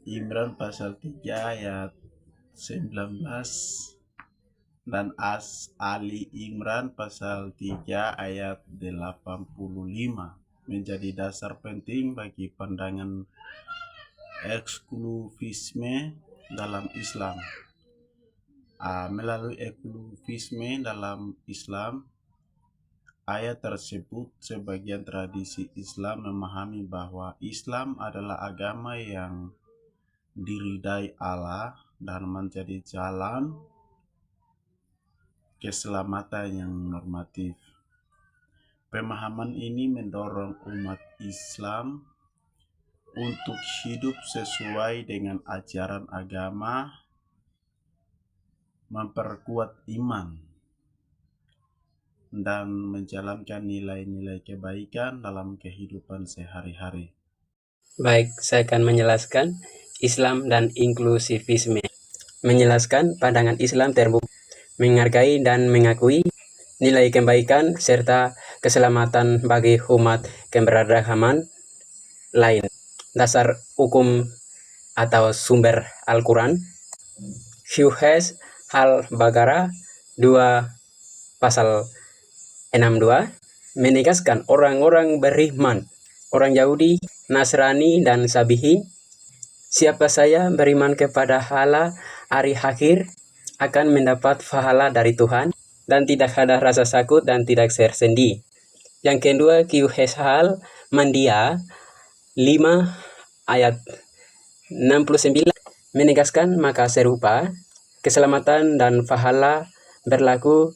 Imran pasal 3 ayat 19 dan Ali Imran pasal 3 ayat 85 menjadi dasar penting bagi pandangan eksklusivisme dalam Islam. Melalui eksklusivisme dalam Islam, ayat tersebut sebagian tradisi Islam memahami bahwa Islam adalah agama yang diridai Allah dan menjadi jalan keselamatan yang normatif. Pemahaman ini mendorong umat Islam untuk hidup sesuai dengan ajaran agama, memperkuat iman, dan menjalankan nilai-nilai kebaikan dalam kehidupan sehari-hari. Baik, saya akan menjelaskan Islam dan inklusivisme. Menjelaskan pandangan Islam terbuka, menghargai dan mengakui nilai kebaikan serta keselamatan bagi umat keberagaman lain. Dasar hukum atau sumber Al-Quran, Syuhes Al-Baqarah 2 pasal 62 menegaskan orang-orang beriman, orang Yahudi, Nasrani, dan Sabihi, siapa saya beriman kepada Allah hari akhir akan mendapat pahala dari Tuhan dan tidak ada rasa takut dan tidak tersendi. Yang kedua, Qhal Mandia 5 ayat 69 menegaskan maka serupa keselamatan dan pahala berlaku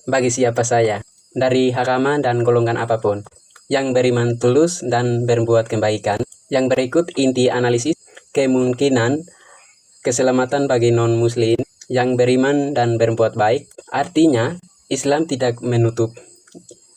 bagi siapa saja dari agama dan golongan apapun yang beriman tulus dan berbuat kebaikan. Yang berikut inti analisis kemungkinan keselamatan bagi non-muslim yang beriman dan berbuat baik. Artinya, Islam tidak menutup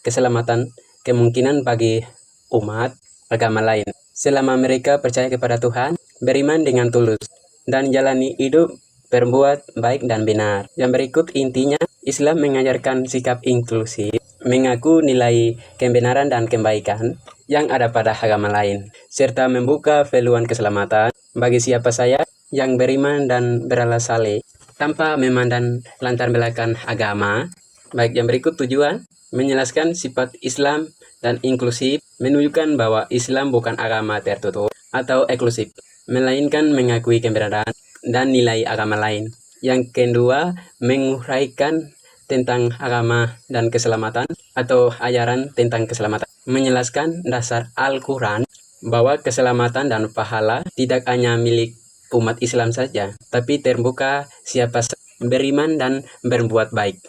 keselamatan kemungkinan bagi umat agama lain selama mereka percaya kepada Tuhan, beriman dengan tulus, dan jalani hidup berbuat baik dan benar. Yang berikut intinya, Islam mengajarkan sikap inklusif, mengaku nilai kebenaran dan kebaikan yang ada pada agama lain, serta membuka peluang keselamatan bagi siapa saja yang beriman dan beralas saleh tanpa memandang latar belakang agama. Baik, yang berikut tujuan menjelaskan sifat Islam dan inklusif, menunjukkan bahwa Islam bukan agama tertutup atau eksklusif, melainkan mengakui keberadaan dan nilai agama lain. Yang kedua, menguraikan tentang agama dan keselamatan atau ajaran tentang keselamatan, menjelaskan dasar Al-Quran bahwa keselamatan dan pahala tidak hanya milik umat Islam saja, tapi terbuka siapa beriman dan berbuat baik.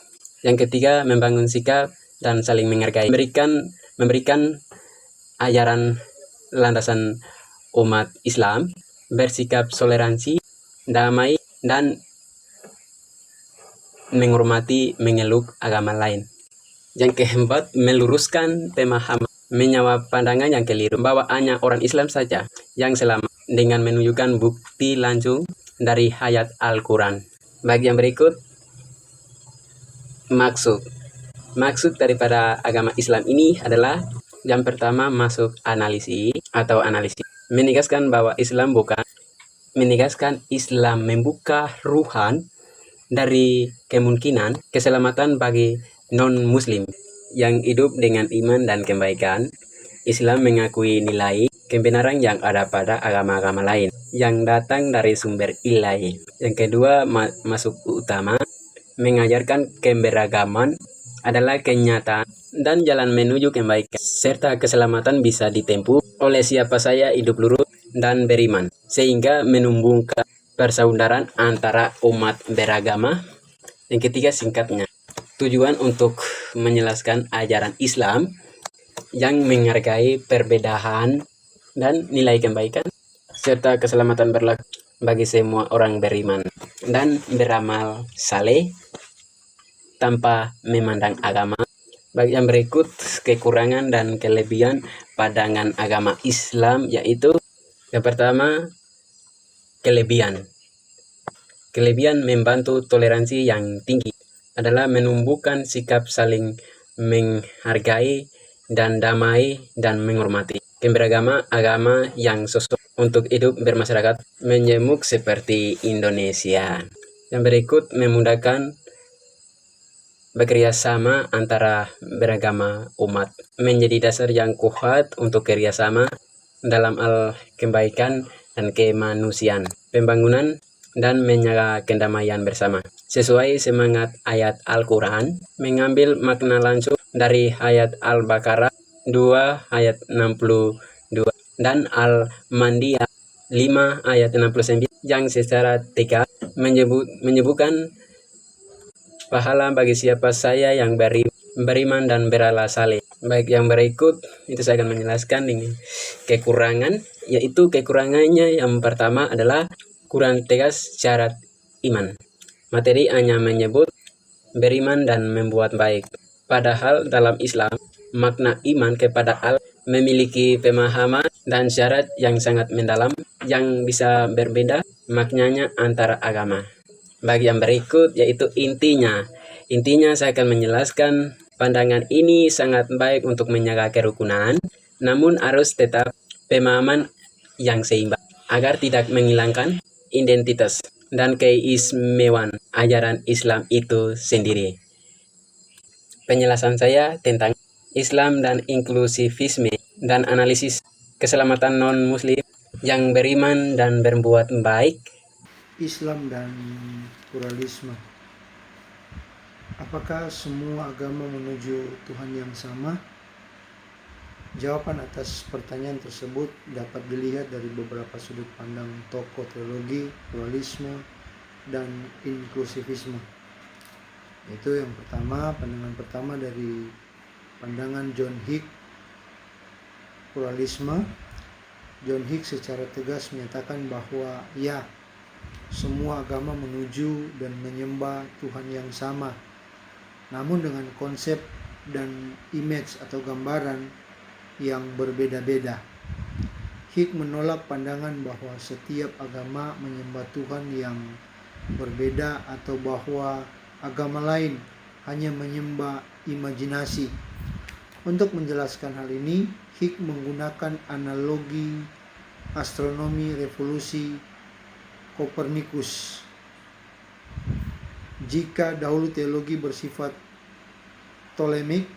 Yang ketiga, membangun sikap dan saling menghargai, memberikan ajaran landasan umat Islam, bersikap toleransi, damai, dan menghormati mengeluk agama lain. Yang keempat, meluruskan pemahaman, menjawab pandangan yang keliru bahwa hanya orang Islam saja yang selamat, dengan menunjukkan bukti langsung dari ayat Al-Quran. Baik, yang berikut maksud daripada agama Islam ini adalah yang pertama, masuk analisis, menegaskan bahwa Islam membuka ruang dari kemungkinan keselamatan bagi non-muslim yang hidup dengan iman dan kebaikan. Islam mengakui nilai kebenaran yang ada pada agama-agama lain yang datang dari sumber ilahi. Yang kedua, masuk utama, mengajarkan keberagaman adalah kenyataan dan jalan menuju kebaikan, serta keselamatan bisa ditempuh oleh siapa saja hidup lurus dan beriman, sehingga menumbuhkan persaudaraan antara umat beragama. Yang ketiga, singkatnya, tujuan untuk menjelaskan ajaran Islam yang menghargai perbedaan dan nilai kebaikan, serta keselamatan berlaku bagi semua orang beriman dan beramal saleh tanpa memandang agama. Bagi yang berikut kekurangan dan kelebihan pandangan agama Islam, yaitu yang pertama, Kelebihan membantu toleransi yang tinggi adalah menumbuhkan sikap saling menghargai dan damai dan menghormati keberagaman agama yang cocok untuk hidup bermasyarakat menjemuk seperti Indonesia. Yang berikut memudahkan bekerja sama antara beragama umat, menjadi dasar yang kuat untuk kerjasama dalam hal kebaikan dan kemanusiaan, pembangunan, dan menjaga kedamaian bersama. Sesuai semangat ayat Al-Quran, mengambil makna langsung dari ayat Al-Baqarah 2 ayat 62 dan Al-Mandiyah 5 ayat 69 yang secara tegas menyebutkan pahala bagi siapa saja yang beriman dan beralas saleh. Baik, yang berikut itu saya akan menjelaskan ini kekurangan, yaitu kekurangannya yang pertama adalah kurang tegas syarat iman. Materi hanya menyebut beriman dan membuat baik. Padahal dalam Islam, makna iman kepada Allah memiliki pemahaman dan syarat yang sangat mendalam yang bisa berbeda maknanya antara agama. Bagi yang berikut yaitu intinya. Intinya saya akan menjelaskan pandangan ini sangat baik untuk menjaga kerukunan, namun harus tetap pemahaman yang seimbang agar tidak menghilangkan identitas dan keistimewaan ajaran Islam itu sendiri. Penjelasan saya tentang Islam dan inklusivisme dan analisis keselamatan non-muslim yang beriman dan berbuat baik. Islam dan pluralisme. Apakah semua agama menuju Tuhan yang sama? Jawaban atas pertanyaan tersebut dapat dilihat dari beberapa sudut pandang tokoh teologi, pluralisme, dan inklusivisme. Yaitu yang pertama, pandangan pertama dari pandangan John Hick, pluralisme. John Hick secara tegas menyatakan bahwa ya, semua agama menuju dan menyembah Tuhan yang sama, namun dengan konsep dan image atau gambaran yang berbeda-beda. Hick menolak pandangan bahwa setiap agama menyembah Tuhan yang berbeda atau bahwa agama lain hanya menyembah imajinasi. Untuk menjelaskan hal ini, Hick menggunakan analogi astronomi revolusi Kopernikus. Jika dahulu teologi bersifat Ptolemik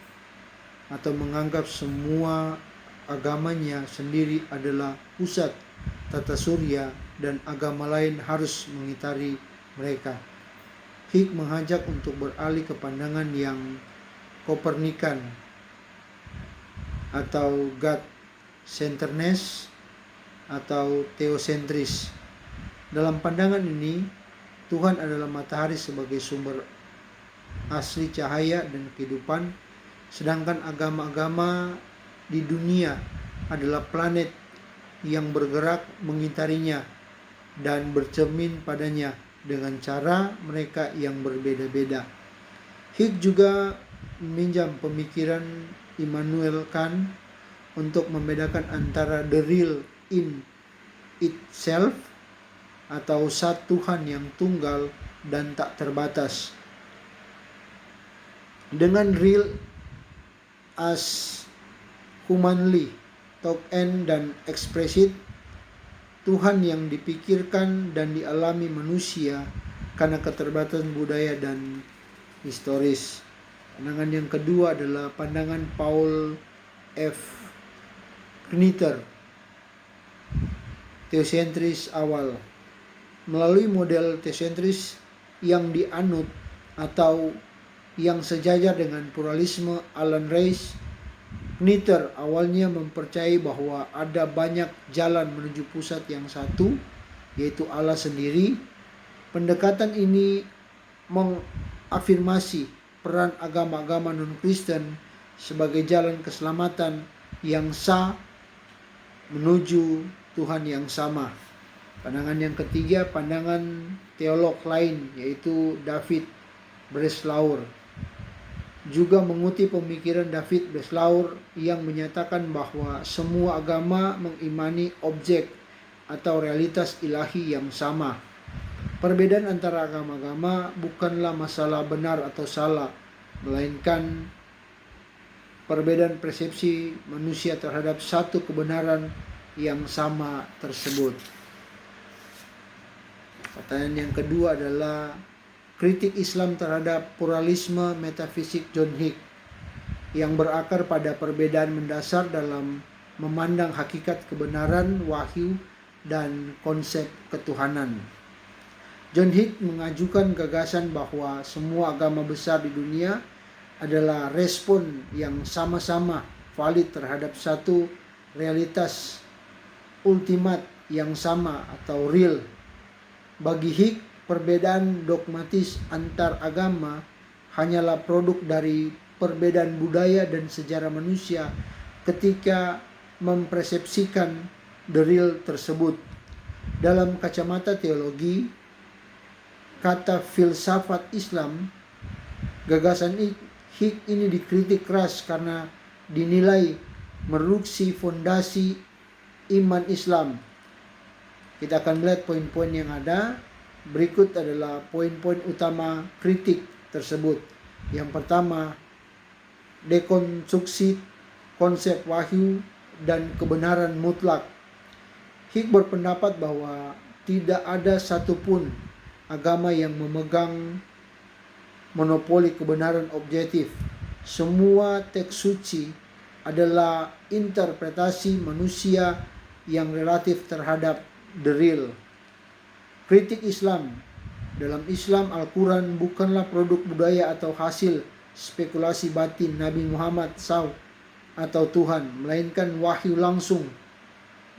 atau menganggap semua agamanya sendiri adalah pusat tata surya dan agama lain harus mengitari mereka, Hick mengajak untuk beralih ke pandangan yang Kopernikan atau God-centeredness atau theosentris. Dalam pandangan ini, Tuhan adalah matahari sebagai sumber asli cahaya dan kehidupan, sedangkan agama-agama di dunia adalah planet yang bergerak mengitarinya dan bercermin padanya dengan cara mereka yang berbeda-beda. Hick juga meminjam pemikiran Immanuel Kant untuk membedakan antara the real in itself atau zat Tuhan yang tunggal dan tak terbatas, dengan real as humanly token dan expressive, Tuhan yang dipikirkan dan dialami manusia karena keterbatasan budaya dan historis. Pandangan yang kedua adalah pandangan Paul F. Knitter, teosentris awal. Melalui model teosentris yang dianut atau yang sejajar dengan pluralisme Alan Reis, Knitter awalnya mempercayai bahwa ada banyak jalan menuju pusat yang satu, yaitu Allah sendiri. Pendekatan ini mengafirmasi peran agama-agama non-Kristen sebagai jalan keselamatan yang sah menuju Tuhan yang sama. Pandangan yang ketiga, pandangan teolog lain, yaitu David Breslauer, juga mengutip pemikiran David Breslauer yang menyatakan bahwa semua agama mengimani objek atau realitas ilahi yang sama. Perbedaan antara agama-agama bukanlah masalah benar atau salah, melainkan perbedaan persepsi manusia terhadap satu kebenaran yang sama tersebut. Pertanyaan yang kedua adalah kritik Islam terhadap pluralisme metafisik John Hick yang berakar pada perbedaan mendasar dalam memandang hakikat kebenaran, wahyu, dan konsep ketuhanan. John Hick mengajukan gagasan bahwa semua agama besar di dunia adalah respon yang sama-sama valid terhadap satu realitas ultimat yang sama atau real. Bagi Hick, perbedaan dogmatis antar agama hanyalah produk dari perbedaan budaya dan sejarah manusia ketika mempersepsikan the real tersebut. Dalam kacamata teologi, kata filsafat Islam, gagasan Hick ini dikritik keras karena dinilai meruksi fondasi iman Islam. Kita akan melihat poin-poin yang ada. Berikut adalah poin-poin utama kritik tersebut. Yang pertama, dekonstruksi konsep wahyu dan kebenaran mutlak. Hick berpendapat bahwa tidak ada satupun agama yang memegang monopoli kebenaran objektif. Semua teks suci adalah interpretasi manusia yang relatif terhadap the real. Kritik Islam Dalam Islam, Al-Quran bukanlah produk budaya atau hasil spekulasi batin Nabi Muhammad SAW atau Tuhan, melainkan wahyu langsung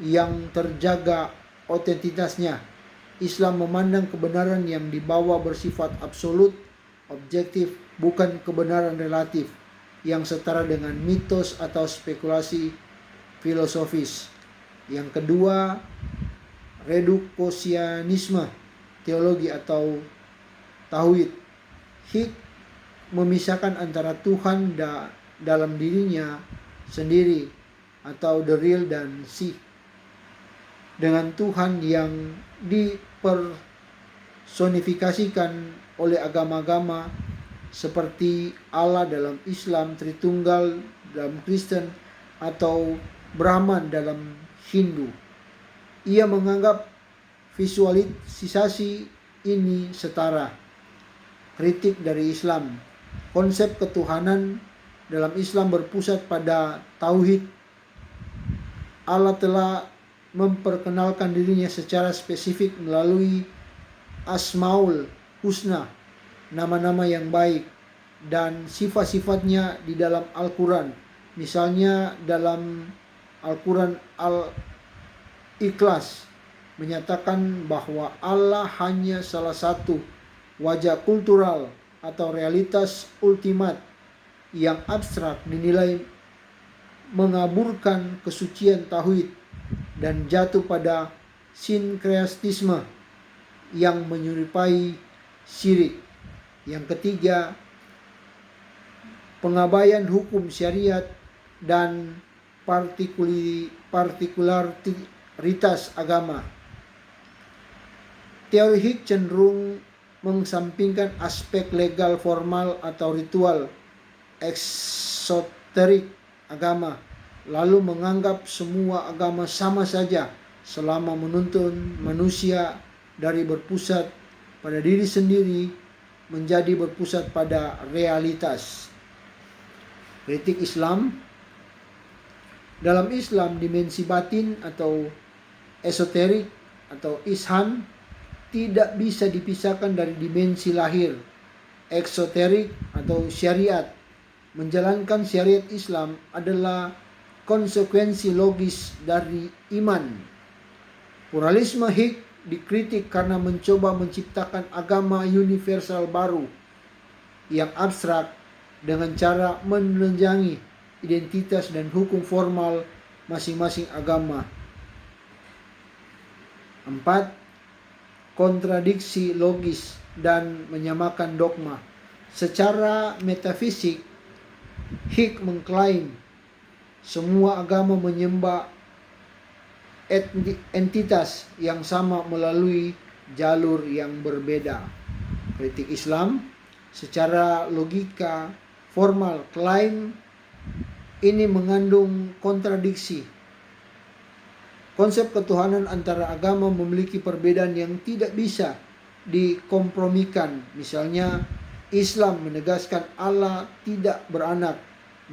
yang terjaga otentitasnya. Islam memandang kebenaran yang dibawa bersifat absolut, objektif, bukan kebenaran relatif yang setara dengan mitos atau spekulasi filosofis. Yang kedua, redukosianisme teologi atau tauhid. Hik memisahkan antara Tuhan dalam dirinya sendiri atau the real dan si dengan Tuhan yang dipersonifikasikan oleh agama-agama seperti Allah dalam Islam, Tritunggal dalam Kristen, atau Brahman dalam Hindu. Ia menganggap visualisasi ini setara. Kritik dari Islam. Konsep ketuhanan dalam Islam berpusat pada tauhid. Allah telah memperkenalkan dirinya secara spesifik melalui Asmaul Husna, nama-nama yang baik, dan sifat-sifatnya di dalam Al-Quran. Misalnya dalam Al-Quran Al-Ikhlas menyatakan bahwa Allah hanya salah satu wajah kultural atau realitas ultimat yang abstrak dinilai mengaburkan kesucian tauhid dan jatuh pada sinkretisme yang menyerupai syirik. Yang ketiga, pengabaian hukum syariat dan partikularitas agama. Teori Hik cenderung mengesampingkan aspek legal formal atau ritual eksoterik agama, lalu menganggap semua agama sama saja selama menuntun manusia dari berpusat pada diri sendiri menjadi berpusat pada realitas. Kritik Islam. Dalam Islam, dimensi batin atau esoterik atau ishan tidak bisa dipisahkan dari dimensi lahir, eksoterik atau syariat. Menjalankan syariat Islam adalah konsekuensi logis dari iman. Pluralisme Hik dikritik karena mencoba menciptakan agama universal baru yang abstrak dengan cara menunjangi identitas dan hukum formal masing-masing agama. 4. Kontradiksi logis dan menyamakan dogma. Secara metafisik, Hik mengklaim semua agama menyembah entitas yang sama melalui jalur yang berbeda. Kritik Islam. Secara logika formal, klaim ini mengandung kontradiksi. Konsep ketuhanan antara agama memiliki perbedaan yang tidak bisa dikompromikan. Misalnya, Islam menegaskan Allah tidak beranak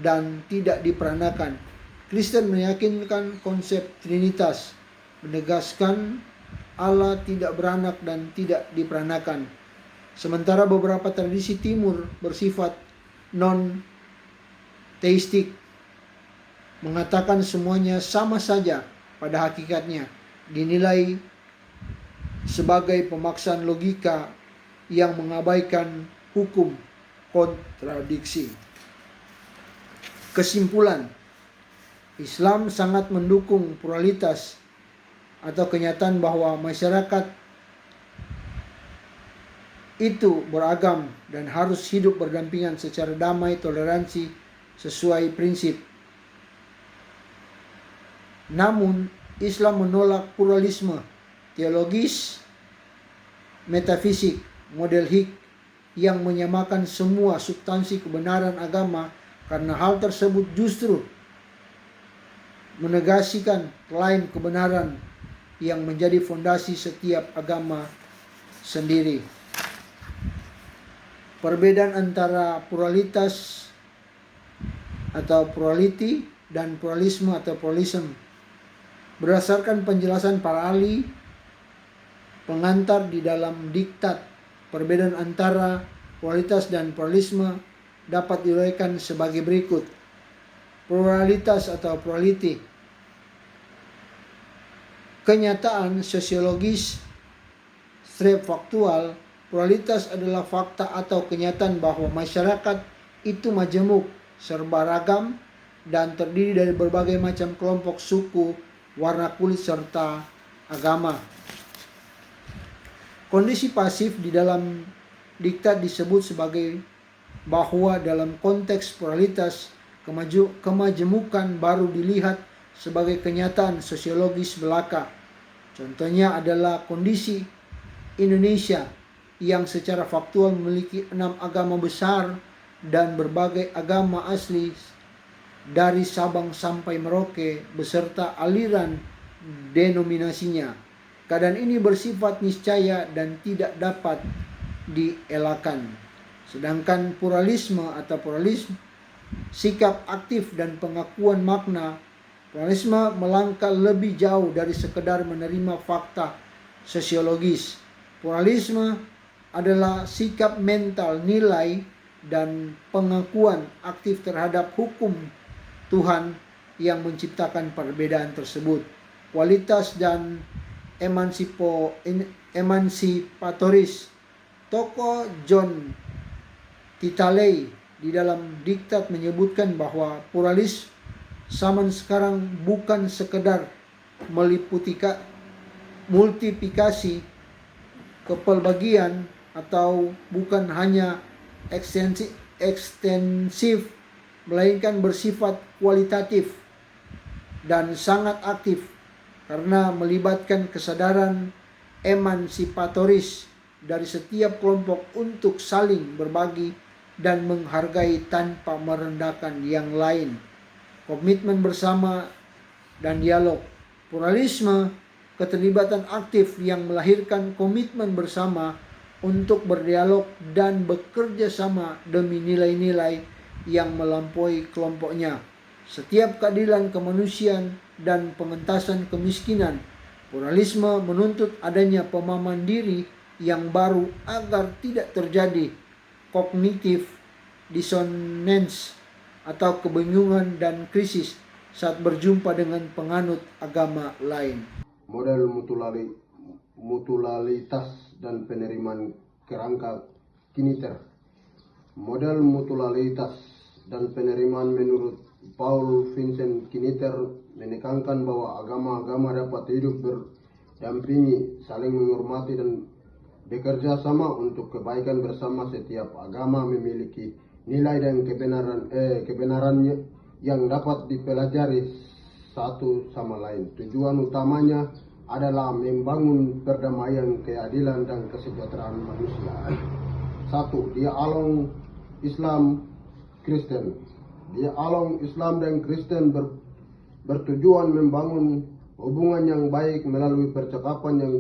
dan tidak diperanakan. Kristen meyakinkan konsep Trinitas, menegaskan Allah tidak beranak dan tidak diperanakan. Sementara beberapa tradisi timur bersifat non-teistik, mengatakan semuanya sama saja pada hakikatnya, dinilai sebagai pemaksaan logika yang mengabaikan hukum kontradiksi. Kesimpulan, Islam sangat mendukung pluralitas atau kenyataan bahwa masyarakat itu beragam dan harus hidup berdampingan secara damai, toleransi, sesuai prinsip. Namun, Islam menolak pluralisme teologis, metafisik, model Hik yang menyamakan semua substansi kebenaran agama, karena hal tersebut justru menegasikan klaim kebenaran yang menjadi fondasi setiap agama sendiri. Perbedaan antara pluralitas atau plurality dan pluralisme atau pluralism berdasarkan penjelasan para ahli pengantar di dalam Diktat Perbedaan antara pluralitas dan pluralisme dapat diuraikan sebagai berikut. Pluralitas atau plurality, kenyataan sosiologis secara faktual. Pluralitas adalah fakta atau kenyataan bahwa masyarakat itu majemuk, serba ragam, dan terdiri dari berbagai macam kelompok suku, warna kulit, serta agama. Kondisi pasif di dalam diktat disebut sebagai bahwa dalam konteks pluralitas, kemajemukan baru dilihat sebagai kenyataan sosiologis belaka. Contohnya adalah kondisi Indonesia yang secara faktual memiliki 6 agama besar dan berbagai agama asli dari Sabang sampai Merauke beserta aliran denominasinya. Keadaan ini bersifat niscaya dan tidak dapat dielakkan. Sedangkan pluralisme atau pluralisme, sikap aktif dan pengakuan makna. Pluralisme melangkah lebih jauh dari sekedar menerima fakta sosiologis. Pluralisme adalah sikap mental, nilai, dan pengakuan aktif terhadap hukum Tuhan yang menciptakan perbedaan tersebut. Kualitas dan emansipatoris. Tokoh John Titaley di dalam diktat menyebutkan bahwa pluralis zaman sekarang bukan sekedar multiplikasi kepelbagian atau bukan hanya ekstensif, melainkan bersifat kualitatif dan sangat aktif karena melibatkan kesadaran emansipatoris dari setiap kelompok untuk saling berbagi dan menghargai tanpa merendahkan yang lain. Komitmen bersama dan dialog. Pluralisme, keterlibatan aktif yang melahirkan komitmen bersama untuk berdialog dan bekerja sama demi nilai-nilai yang melampaui kelompoknya. Setiap keadilan kemanusiaan dan pengentasan kemiskinan. Pluralisme menuntut adanya pemahaman diri yang baru agar tidak terjadi cognitive dissonance atau kebingungan dan krisis saat berjumpa dengan penganut agama lain. Model mutualitas dan penerimaan kerangka Kiniter. Model mutualitas dan penerimaan menurut Paul Vincent Kiniter menekankan bahwa agama-agama dapat hidup berdampingi, saling menghormati dan bekerja sama untuk kebaikan bersama. Setiap agama memiliki nilai dan kebenarannya yang dapat dipelajari satu sama lain. Tujuan utamanya adalah membangun perdamaian, keadilan, dan kesejahteraan manusia. 1. Dialog Islam Kristen. Dialog Islam dan Kristen bertujuan membangun hubungan yang baik melalui percakapan yang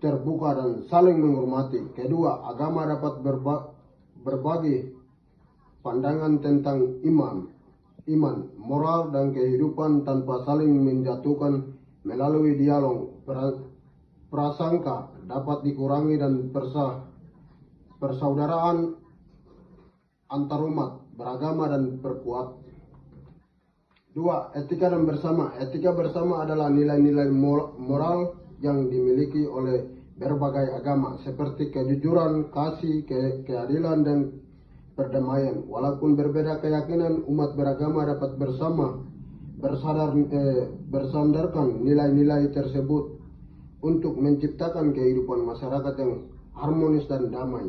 terbuka dan saling menghormati. Kedua, agama dapat berbagi pandangan tentang iman, moral, dan kehidupan tanpa saling menjatuhkan. Melalui dialog, prasangka dapat dikurangi dan persaudaraan antarumat beragama dan perkuat. 2. Etika dan bersama. Etika bersama adalah nilai-nilai moral yang dimiliki oleh berbagai agama seperti kejujuran, kasih, keadilan, dan perdamaian. Walaupun berbeda keyakinan, umat beragama dapat bersama bersandarkan nilai-nilai tersebut untuk menciptakan kehidupan masyarakat yang harmonis dan damai.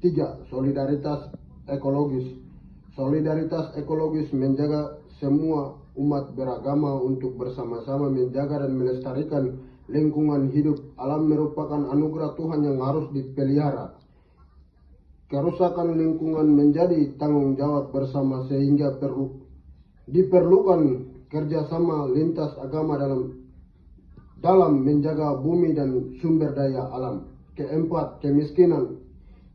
3. Solidaritas ekologis. Solidaritas ekologis menjaga semua umat beragama untuk bersama-sama menjaga dan melestarikan lingkungan hidup. Alam merupakan anugerah Tuhan yang harus dipelihara. Kerusakan lingkungan menjadi tanggung jawab bersama sehingga diperlukan kerjasama lintas agama dalam menjaga bumi dan sumber daya alam. Keempat, kemiskinan.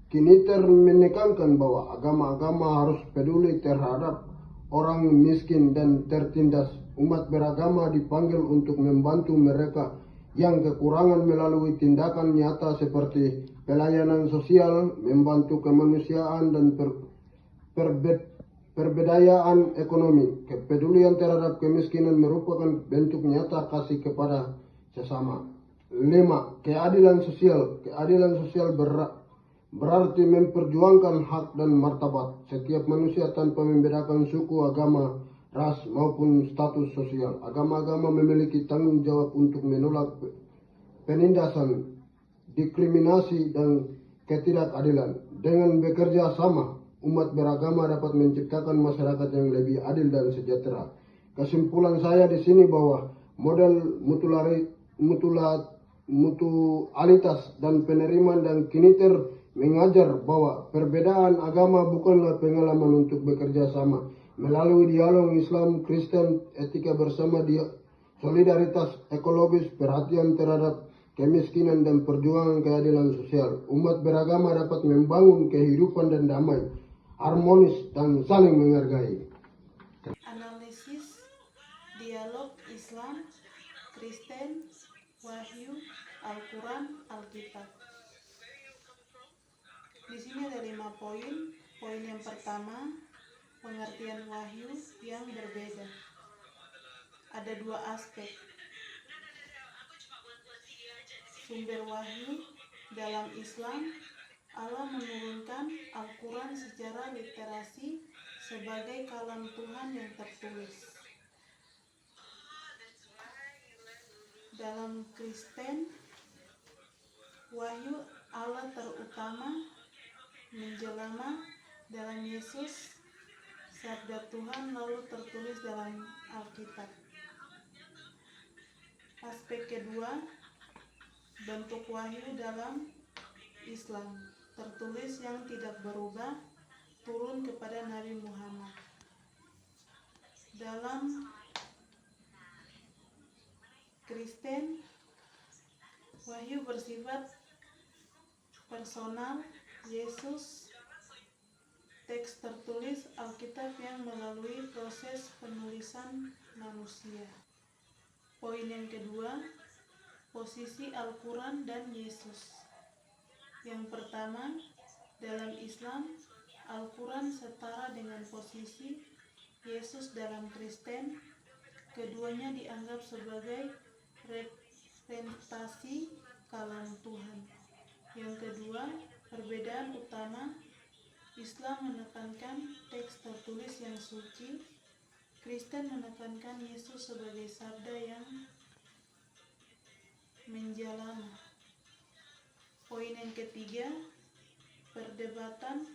Kiniter menekankan bahwa agama-agama harus peduli terhadap orang miskin dan tertindas. Umat beragama dipanggil untuk membantu mereka yang kekurangan melalui tindakan nyata seperti pelayanan sosial, membantu kemanusiaan dan perbedayaan ekonomi. Kepedulian terhadap kemiskinan merupakan bentuk nyata kasih kepada sesama. 5. Keadilan sosial. Keadilan sosial berarti memperjuangkan hak dan martabat setiap manusia tanpa membedakan suku, agama, ras maupun status sosial. Agama-agama memiliki tanggung jawab untuk menolak penindasan, diskriminasi, dan ketidakadilan. Dengan bekerja sama, umat beragama dapat menciptakan masyarakat yang lebih adil dan sejahtera. Kesimpulan saya di sini bahwa model mutualitas dan penerimaan dan kiniter mengajar bahwa perbedaan agama bukanlah pengalaman untuk bekerja sama. Melalui dialog Islam, Kristen, etika bersama, solidaritas ekologis, perhatian terhadap kemiskinan, dan perjuangan keadilan sosial, umat beragama dapat membangun kehidupan dan damai, harmonis, dan saling menghargai. Analisis dialog Islam, Kristen, Wahyu, Al-Quran, Alkitab. Di sini ada 5 poin. Poin yang pertama, pengertian wahyu yang berbeda. Ada 2 aspek. Sumber wahyu dalam Islam, Allah menurunkan Al-Quran secara literasi sebagai kalam Tuhan yang tertulis. Dalam Kristen, wahyu Allah terutama menjelma dalam Yesus, sabda Tuhan, lalu tertulis dalam Alkitab. Aspek kedua, bentuk wahyu dalam Islam, tertulis yang tidak berubah, turun kepada Nabi Muhammad. Dalam Kristen, wahyu bersifat personal, Yesus, teks tertulis Alkitab yang melalui proses penulisan manusia. Poin yang kedua, posisi Al-Quran dan Yesus. Yang pertama, dalam Islam, Al-Quran setara dengan posisi Yesus dalam Kristen. Keduanya dianggap sebagai representasi kalam Tuhan. Yang kedua, perbedaan utama, Islam menekankan teks tertulis yang suci, Kristen menekankan Yesus sebagai sabda yang menjelma. Poin yang ketiga, perdebatan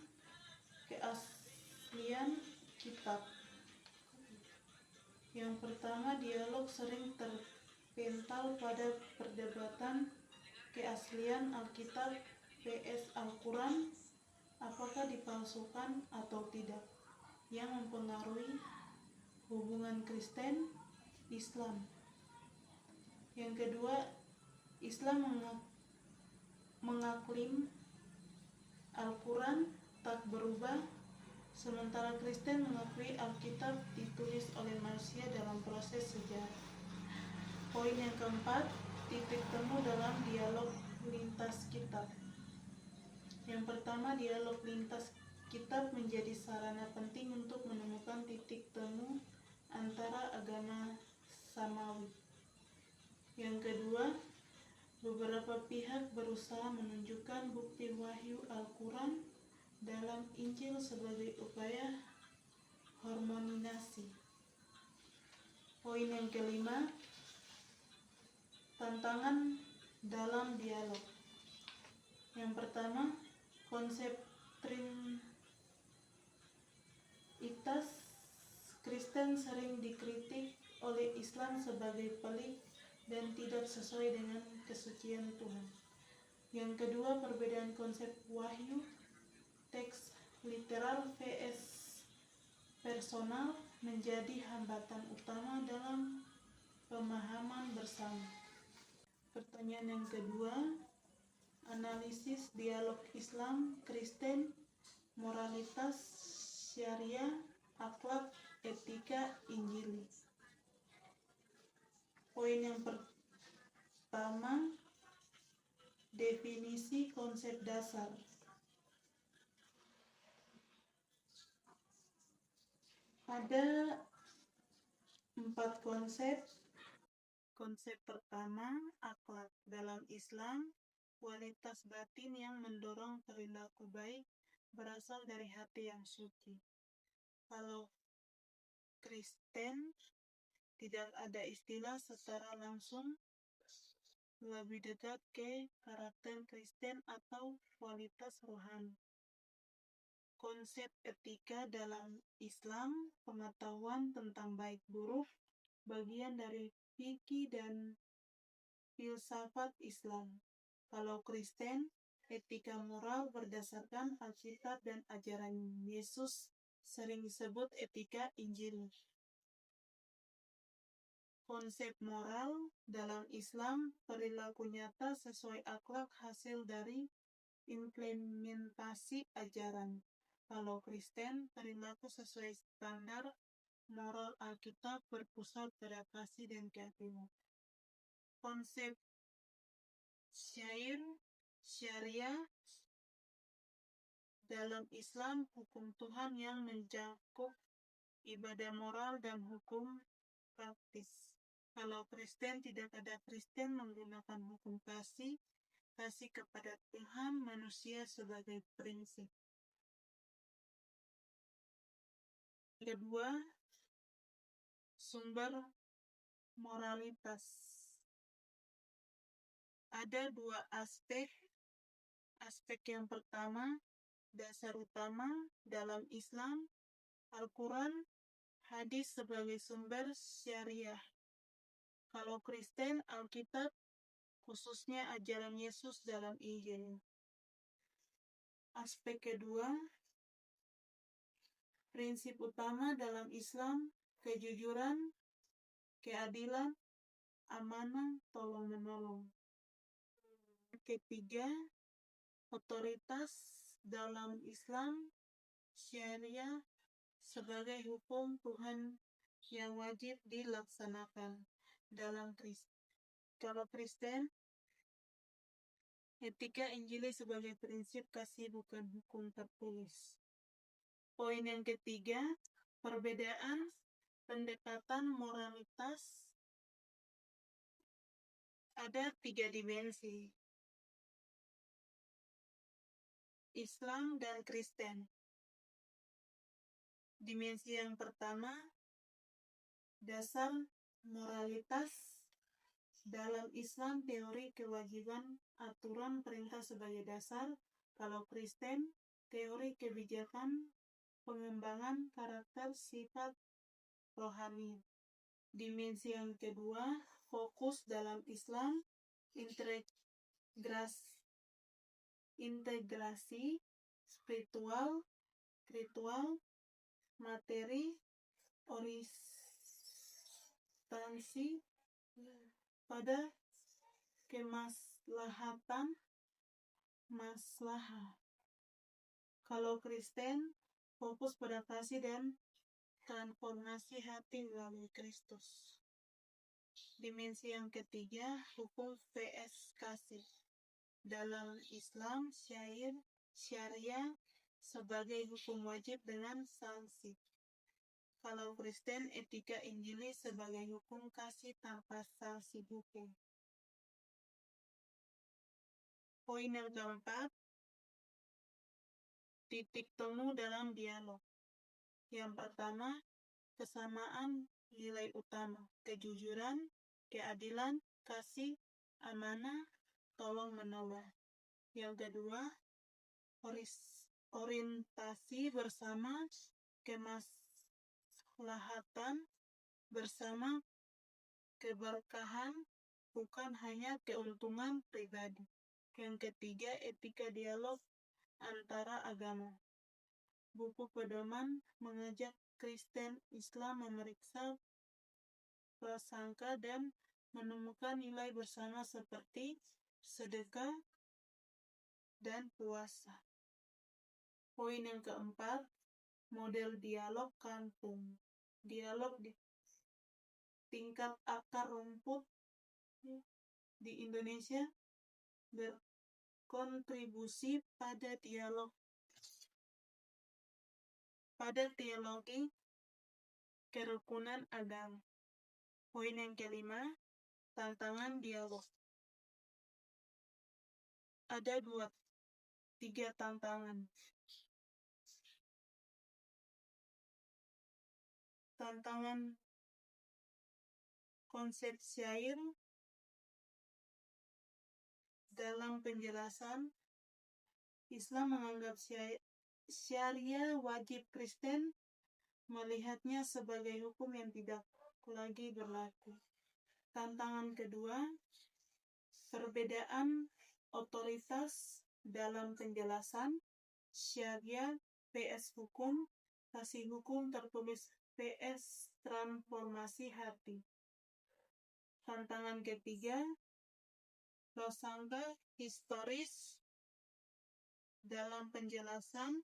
keaslian kitab. Yang pertama, dialog sering terpental pada perdebatan keaslian Alkitab vs Al-Quran, apakah dipalsukan atau tidak, yang mempengaruhi hubungan Kristen Islam. Yang kedua, Islam mengaklaim Al-Quran tak berubah, sementara Kristen mengakui Alkitab ditulis oleh manusia dalam proses sejarah. Poin yang keempat, titik temu dalam dialog lintas kitab. Yang pertama, dialog lintas kitab menjadi sarana penting untuk menemukan titik temu antara agama samawi. Yang kedua, beberapa pihak berusaha menunjukkan bukti wahyu Al-Quran dalam Injil sebagai upaya harmonisasi. Poin yang kelima, tantangan dalam dialog. Yang pertama, konsep trinitas Kristen sering dikritik oleh Islam sebagai pelik dan tidak sesuai dengan kesucian Tuhan. Yang kedua, perbedaan konsep wahyu, teks literal vs personal, menjadi hambatan utama dalam pemahaman bersama. Pertanyaan yang kedua, analisis dialog Islam, Kristen, moralitas, syariah, akhlak, etika, Injili. Poin yang pertama, Definisi konsep dasar. Ada 4 konsep. Konsep pertama, akhlak. Dalam Islam, kualitas batin yang mendorong perilaku baik berasal dari hati yang suci. Kalau Kristen, tidak ada istilah secara langsung, lebih dekat ke karakter Kristen atau kualitas rohani. Konsep etika dalam Islam, pengetahuan tentang baik buruk, bagian dari fikih dan filsafat Islam. Kalau Kristen, etika moral berdasarkan Alkitab dan ajaran Yesus, sering disebut etika Injil. Konsep moral dalam Islam, perilaku nyata sesuai akhlak hasil dari implementasi ajaran. Kalau Kristen, perilaku sesuai standar moral Alkitab berpusat pada kasih dan keadilan. Konsep syariah dalam Islam, hukum Tuhan yang mencakup ibadah moral dan hukum praktis. Kalau Kristen, tidak ada Kristen menggunakan hukum kasih kepada Tuhan manusia sebagai prinsip. Kedua, sumber moralitas. Ada 2 aspek. Aspek yang pertama, dasar utama dalam Islam, Al-Quran, hadis sebagai sumber syariah. Kalau Kristen, Alkitab, khususnya ajaran Yesus dalam Injil. Aspek kedua, prinsip utama dalam Islam, kejujuran, keadilan, amanah, tolong-menolong. Ketiga, otoritas dalam Islam, syariah sebagai hukum Tuhan yang wajib dilaksanakan. Kalau Kristen, etika Injili sebagai prinsip kasih bukan hukum tertulis. Poin yang ketiga, perbedaan pendekatan moralitas. Ada 3 dimensi. Islam dan Kristen. Dimensi yang pertama, dasar moralitas. Dalam Islam, teori kewajiban aturan perintah sebagai dasar. Kalau Kristen, teori kebijakan pengembangan karakter sifat rohani. Dimensi yang kedua, fokus dalam Islam, integrasi spiritual, materi, orientasi pada kemaslahatan maslahah. Kalau Kristen, fokus pada kasih dan transformasi hati melalui Kristus. Dimensi yang ketiga, hukum vs kasih. Dalam Islam, syariah sebagai hukum wajib dengan sanksi. Kalau Kristen, etika Injili sebagai hukum kasih tanpa sanksi hukum. Poin yang keempat, titik temu dalam dialog. Yang pertama, kesamaan nilai utama, kejujuran, keadilan, kasih, amanah, tolong-menolong. Yang kedua, orientasi bersama, kemaslahatan bersama, keberkahan, bukan hanya keuntungan pribadi. Yang ketiga, etika dialog antara agama. Buku pedoman mengajak Kristen Islam memeriksa prasangka dan menemukan nilai bersama seperti sedekah dan puasa. Poin yang keempat, model dialog kampung. Dialog di tingkat akar rumput di Indonesia berkontribusi pada teologi kerukunan agama. Poin yang kelima, tantangan dialog. Ada 3 tantangan. Tantangan konsep syair dalam penjelasan. Islam menganggap syariah wajib, Kristen melihatnya sebagai hukum yang tidak lagi berlaku. Tantangan kedua, perbedaan otoritas dalam penjelasan. Syariah vs hukum, kasih hukum tertulis vs transformasi hati. Tantangan ketiga, prasangka historis dalam penjelasan.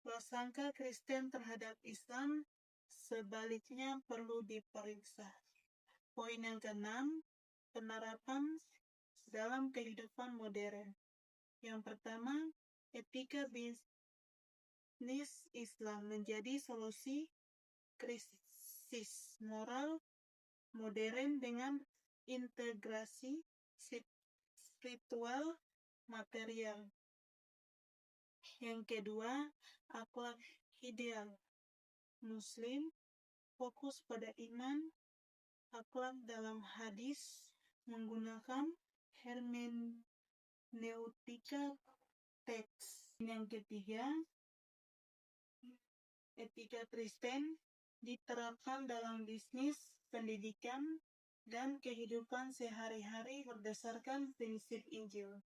Prasangka Kristen terhadap Islam sebaliknya perlu diperiksa. Poin yang keenam, penerapan dalam kehidupan modern. Yang pertama, etika bisnis Islam menjadi solusi krisis moral modern dengan integrasi spiritual material. Yang kedua, akhlak ideal Muslim fokus pada iman, akhlak dalam hadis menggunakan hermeneutika teks. Yang ketiga, etika Kristen diterapkan dalam bisnis, pendidikan, dan kehidupan sehari-hari berdasarkan prinsip Injil.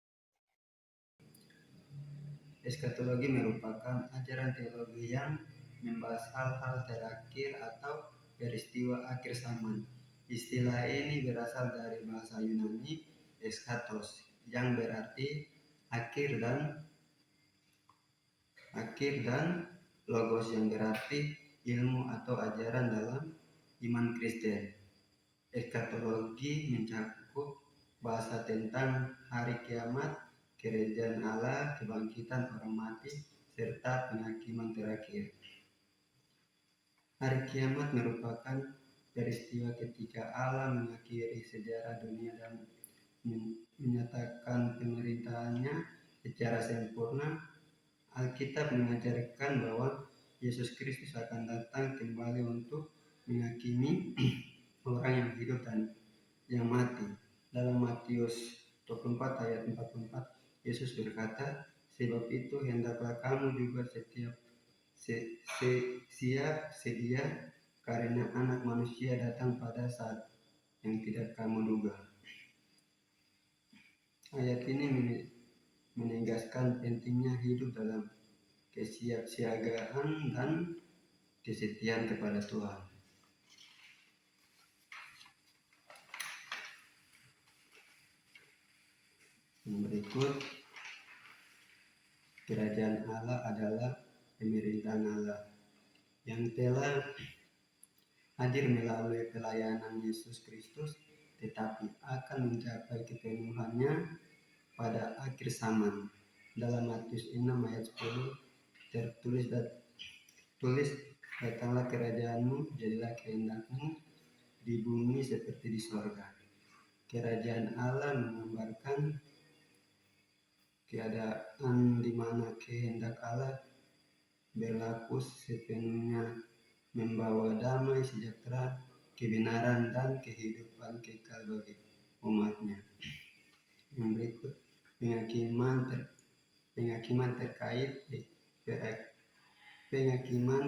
Eskatologi merupakan ajaran teologi yang membahas hal-hal terakhir atau peristiwa akhir zaman. Istilah ini berasal dari bahasa Yunani eskatos, yang berarti akhir, dan logos yang berarti ilmu atau ajaran dalam iman Kristen. Eskatologi mencakup bahasa tentang hari kiamat, kerajaan Allah, kebangkitan orang mati, serta penghakiman terakhir. Hari kiamat merupakan peristiwa ketika Allah mengakhiri sejarah dunia dan menyatakan pemerintahannya secara sempurna. Alkitab mengajarkan bahwa Yesus Kristus akan datang kembali untuk menghakimi orang yang hidup dan yang mati. Dalam Matius 24 ayat 44, Yesus berkata, "Sebab itu hendaklah kamu juga siap sedia, karena Anak Manusia datang pada saat yang tidak kamu duga." Ayat ini menegaskan pentingnya hidup dalam kesiapsiagaan dan kesetiaan kepada Tuhan. Berikut, kerajaan Allah adalah pemerintahan Allah yang telah hadir melalui pelayanan Yesus Kristus, tetapi akan mencapai kepenuhannya pada akhir zaman. Dalam Matius 6 ayat 10 tertulis, "Datanglah kerajaanmu, jadilah kehendakmu di bumi seperti di sorga." Kerajaan Allah menggambarkan keadaan di mana kehendak Allah berlaku sepenuhnya, membawa damai sejahtera, kebenaran, dan kehidupan kekal bagi umatnya. Yang berikut, penghakiman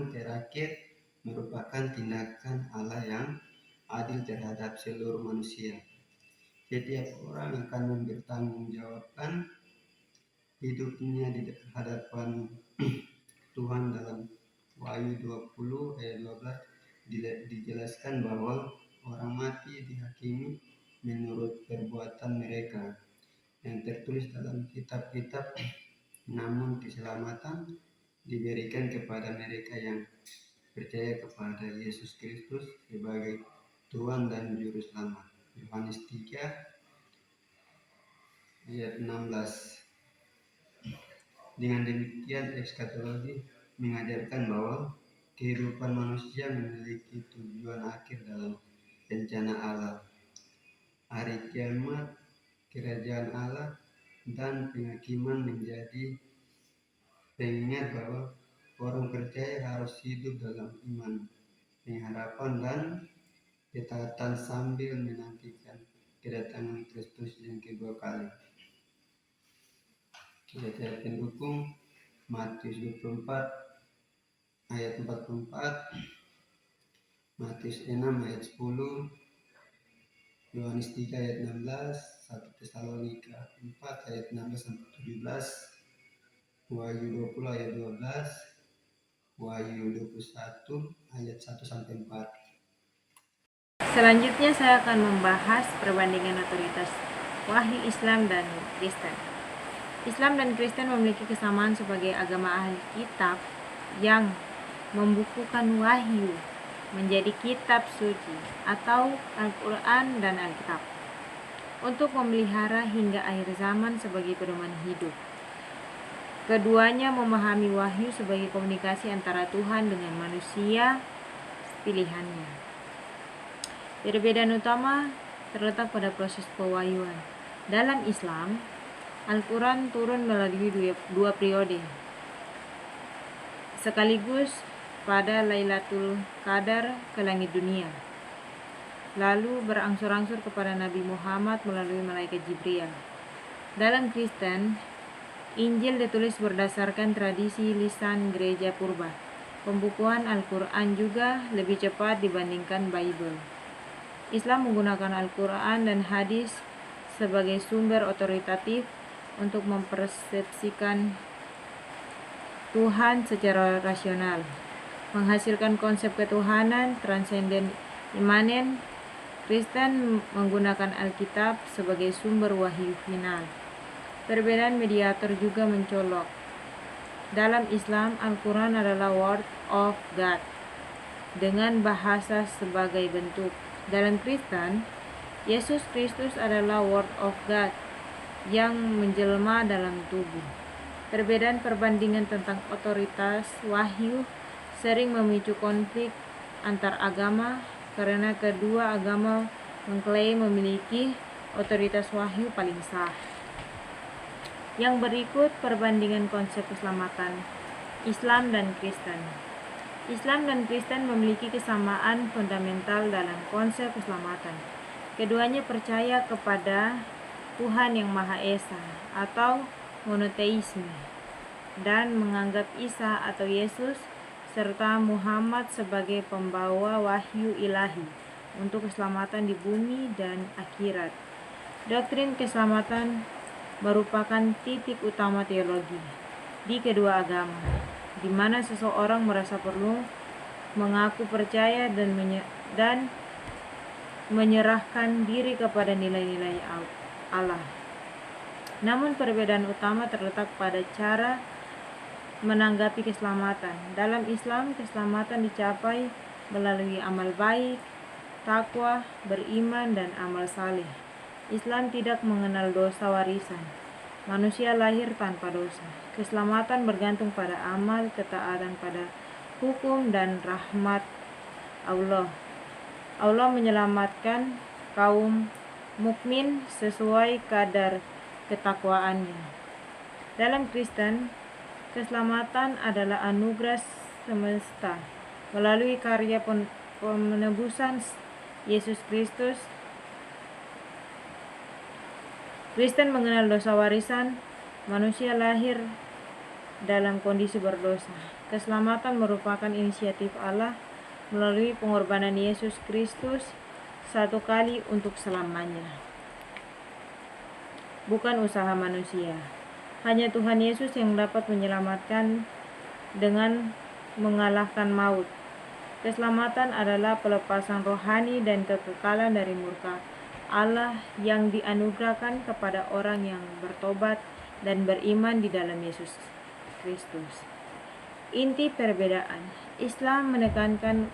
terakhir merupakan tindakan Allah yang adil terhadap seluruh manusia. Setiap orang akan mempertanggungjawabkan hidupnya di hadapan Tuhan. Dalam Wahyu 20 ayat 12 dijelaskan bahwa orang mati dihakimi menurut perbuatan mereka yang tertulis dalam kitab-kitab, namun keselamatan diberikan kepada mereka yang percaya kepada Yesus Kristus sebagai Tuhan dan Juru Selamat. Yohanes 3 ayat 16. Dengan demikian, eskatologi mengajarkan bahwa kehidupan manusia memiliki tujuan akhir dalam rencana Allah. Hari kiamat, kerajaan Allah, dan penghakiman menjadi pengingat bahwa orang percaya harus hidup dalam iman, pengharapan, dan ketaatan sambil menantikan kedatangan Kristus yang kedua kali. Ayat pendukung Matius 24 ayat 44, Matius 6 ayat 10, Yohanes 3 ayat 16, 1 Tesalonika 4 ayat 16 sampai 17, Wahyu 20 ayat 12, Wahyu 21 ayat 1 sampai 4. Selanjutnya saya akan membahas perbandingan otoritas wahyu Islam dan Kristen. Islam dan Kristen memiliki kesamaan sebagai agama ahli kitab yang membukukan wahyu menjadi kitab suci atau Al-Quran dan Alkitab untuk memelihara hingga akhir zaman sebagai pedoman hidup. Keduanya memahami wahyu sebagai komunikasi antara Tuhan dengan manusia pilihannya. Perbedaan utama terletak pada proses pewahyuan. Dalam Islam, Al-Quran turun melalui dua periode, sekaligus pada Lailatul Qadar ke langit dunia, lalu berangsur-angsur kepada Nabi Muhammad melalui malaikat Jibril. Dalam Kristen, Injil ditulis berdasarkan tradisi lisan gereja purba. Pembukuan Al-Quran juga lebih cepat dibandingkan Bible. Islam menggunakan Al-Quran dan hadis sebagai sumber otoritatif untuk mempersepsikan Tuhan secara rasional, menghasilkan konsep ketuhanan transenden imanen. Kristen menggunakan Alkitab sebagai sumber wahyu final. Perbedaan mediator juga mencolok. Dalam Islam, Al-Quran adalah Word of God dengan bahasa sebagai bentuk. Dalam Kristen, Yesus Kristus adalah Word of God yang menjelma dalam tubuh. Perbedaan perbandingan tentang otoritas wahyu sering memicu konflik antar agama karena kedua agama mengklaim memiliki otoritas wahyu paling sah. Yang berikut perbandingan konsep keselamatan Islam dan Kristen. Islam dan Kristen memiliki kesamaan fundamental dalam konsep keselamatan. Keduanya percaya kepada Tuhan yang Maha Esa atau monoteisme dan menganggap Isa atau Yesus serta Muhammad sebagai pembawa wahyu ilahi untuk keselamatan di bumi dan akhirat. Doktrin keselamatan merupakan titik utama teologi di kedua agama, di mana seseorang merasa perlu mengaku percaya dan menyerahkan diri kepada nilai-nilai Allah. Namun perbedaan utama terletak pada cara menanggapi keselamatan. Dalam Islam, keselamatan dicapai melalui amal baik, takwa, beriman, dan amal saleh. Islam tidak mengenal dosa warisan. Manusia lahir tanpa dosa. Keselamatan bergantung pada amal, ketaatan pada hukum, dan rahmat Allah. Allah menyelamatkan kaum mukmin sesuai kadar ketakwaannya. Dalam Kristen, keselamatan adalah anugerah semesta melalui karya penebusan Yesus Kristus. Kristen mengenal dosa warisan. Manusia lahir dalam kondisi berdosa. Keselamatan merupakan inisiatif Allah melalui pengorbanan Yesus Kristus satu kali untuk selamanya, bukan usaha manusia. Hanya Tuhan Yesus yang dapat menyelamatkan dengan mengalahkan maut. Keselamatan adalah pelepasan rohani dan kekekalan dari murka Allah yang dianugerahkan kepada orang yang bertobat dan beriman di dalam Yesus Kristus. Inti perbedaan, Islam menekankan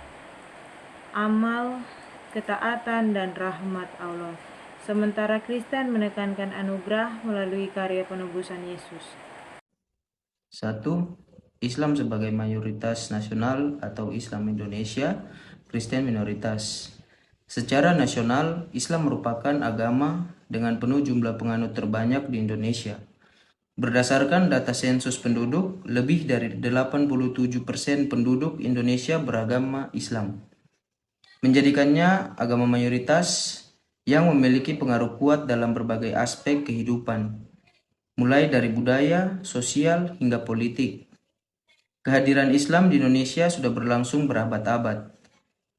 amal, ketaatan, dan rahmat Allah, sementara Kristen menekankan anugerah melalui karya penebusan Yesus. 1. Islam sebagai mayoritas nasional atau Islam Indonesia, Kristen minoritas. Secara nasional, Islam merupakan agama dengan penuh jumlah penganut terbanyak di Indonesia. Berdasarkan data sensus penduduk, lebih dari 87% penduduk Indonesia beragama Islam, menjadikannya agama mayoritas yang memiliki pengaruh kuat dalam berbagai aspek kehidupan, mulai dari budaya, sosial, hingga politik. Kehadiran Islam di Indonesia sudah berlangsung berabad-abad,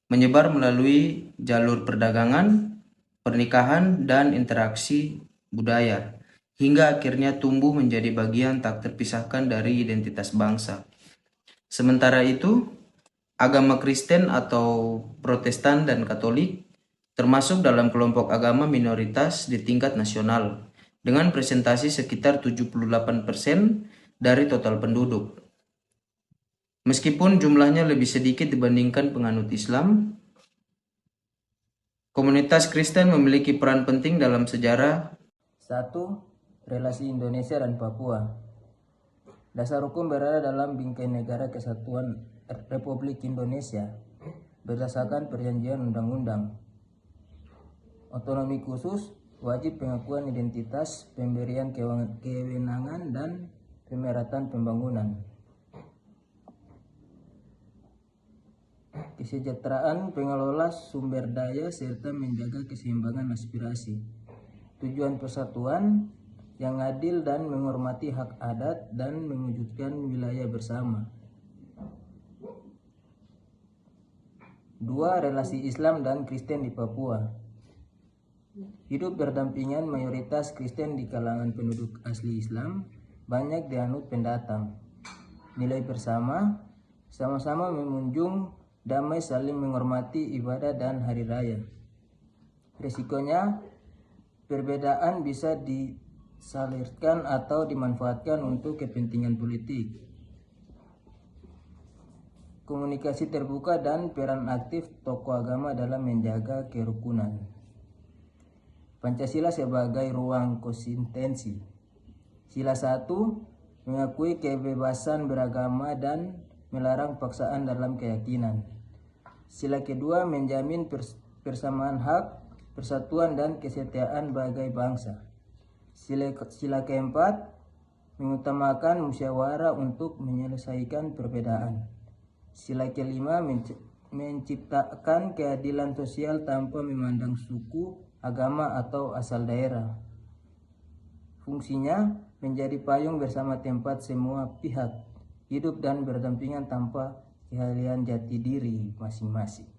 menyebar melalui jalur perdagangan, pernikahan, dan interaksi budaya, hingga akhirnya tumbuh menjadi bagian tak terpisahkan dari identitas bangsa. Sementara itu, agama Kristen atau Protestan dan Katolik termasuk dalam kelompok agama minoritas di tingkat nasional, dengan presentasi sekitar 78% dari total penduduk. Meskipun jumlahnya lebih sedikit dibandingkan penganut Islam, komunitas Kristen memiliki peran penting dalam sejarah. 1. Relasi Indonesia dan Papua. Dasar hukum berada dalam Bingkai Negara Kesatuan Republik Indonesia berdasarkan perjanjian undang-undang. Otonomi khusus, wajib pengakuan identitas, pemberian kewenangan, dan pemerhatan pembangunan. Kesejahteraan pengelola sumber daya serta menjaga keseimbangan aspirasi. Tujuan persatuan yang adil dan menghormati hak adat dan mewujudkan wilayah bersama. 2. Relasi Islam dan Kristen di Papua. Hidup berdampingan mayoritas Kristen di kalangan penduduk asli Islam, banyak dianut pendatang. Nilai bersama, sama-sama mengunjung, damai, saling menghormati ibadah dan hari raya. Risikonya, perbedaan bisa disalurkan atau dimanfaatkan untuk kepentingan politik. Komunikasi terbuka dan peran aktif tokoh agama dalam menjaga kerukunan. Pancasila sebagai ruang konsistensi. Sila 1, mengakui kebebasan beragama dan melarang paksaan dalam keyakinan. Sila kedua, menjamin persamaan hak, persatuan, dan kesetiaan bagai bangsa. Sila keempat, mengutamakan musyawarah untuk menyelesaikan perbedaan. Sila kelima, menciptakan keadilan sosial tanpa memandang suku, agama, atau asal daerah. Fungsinya menjadi payung bersama tempat semua pihak hidup dan berdampingan tanpa keahlian jati diri masing-masing.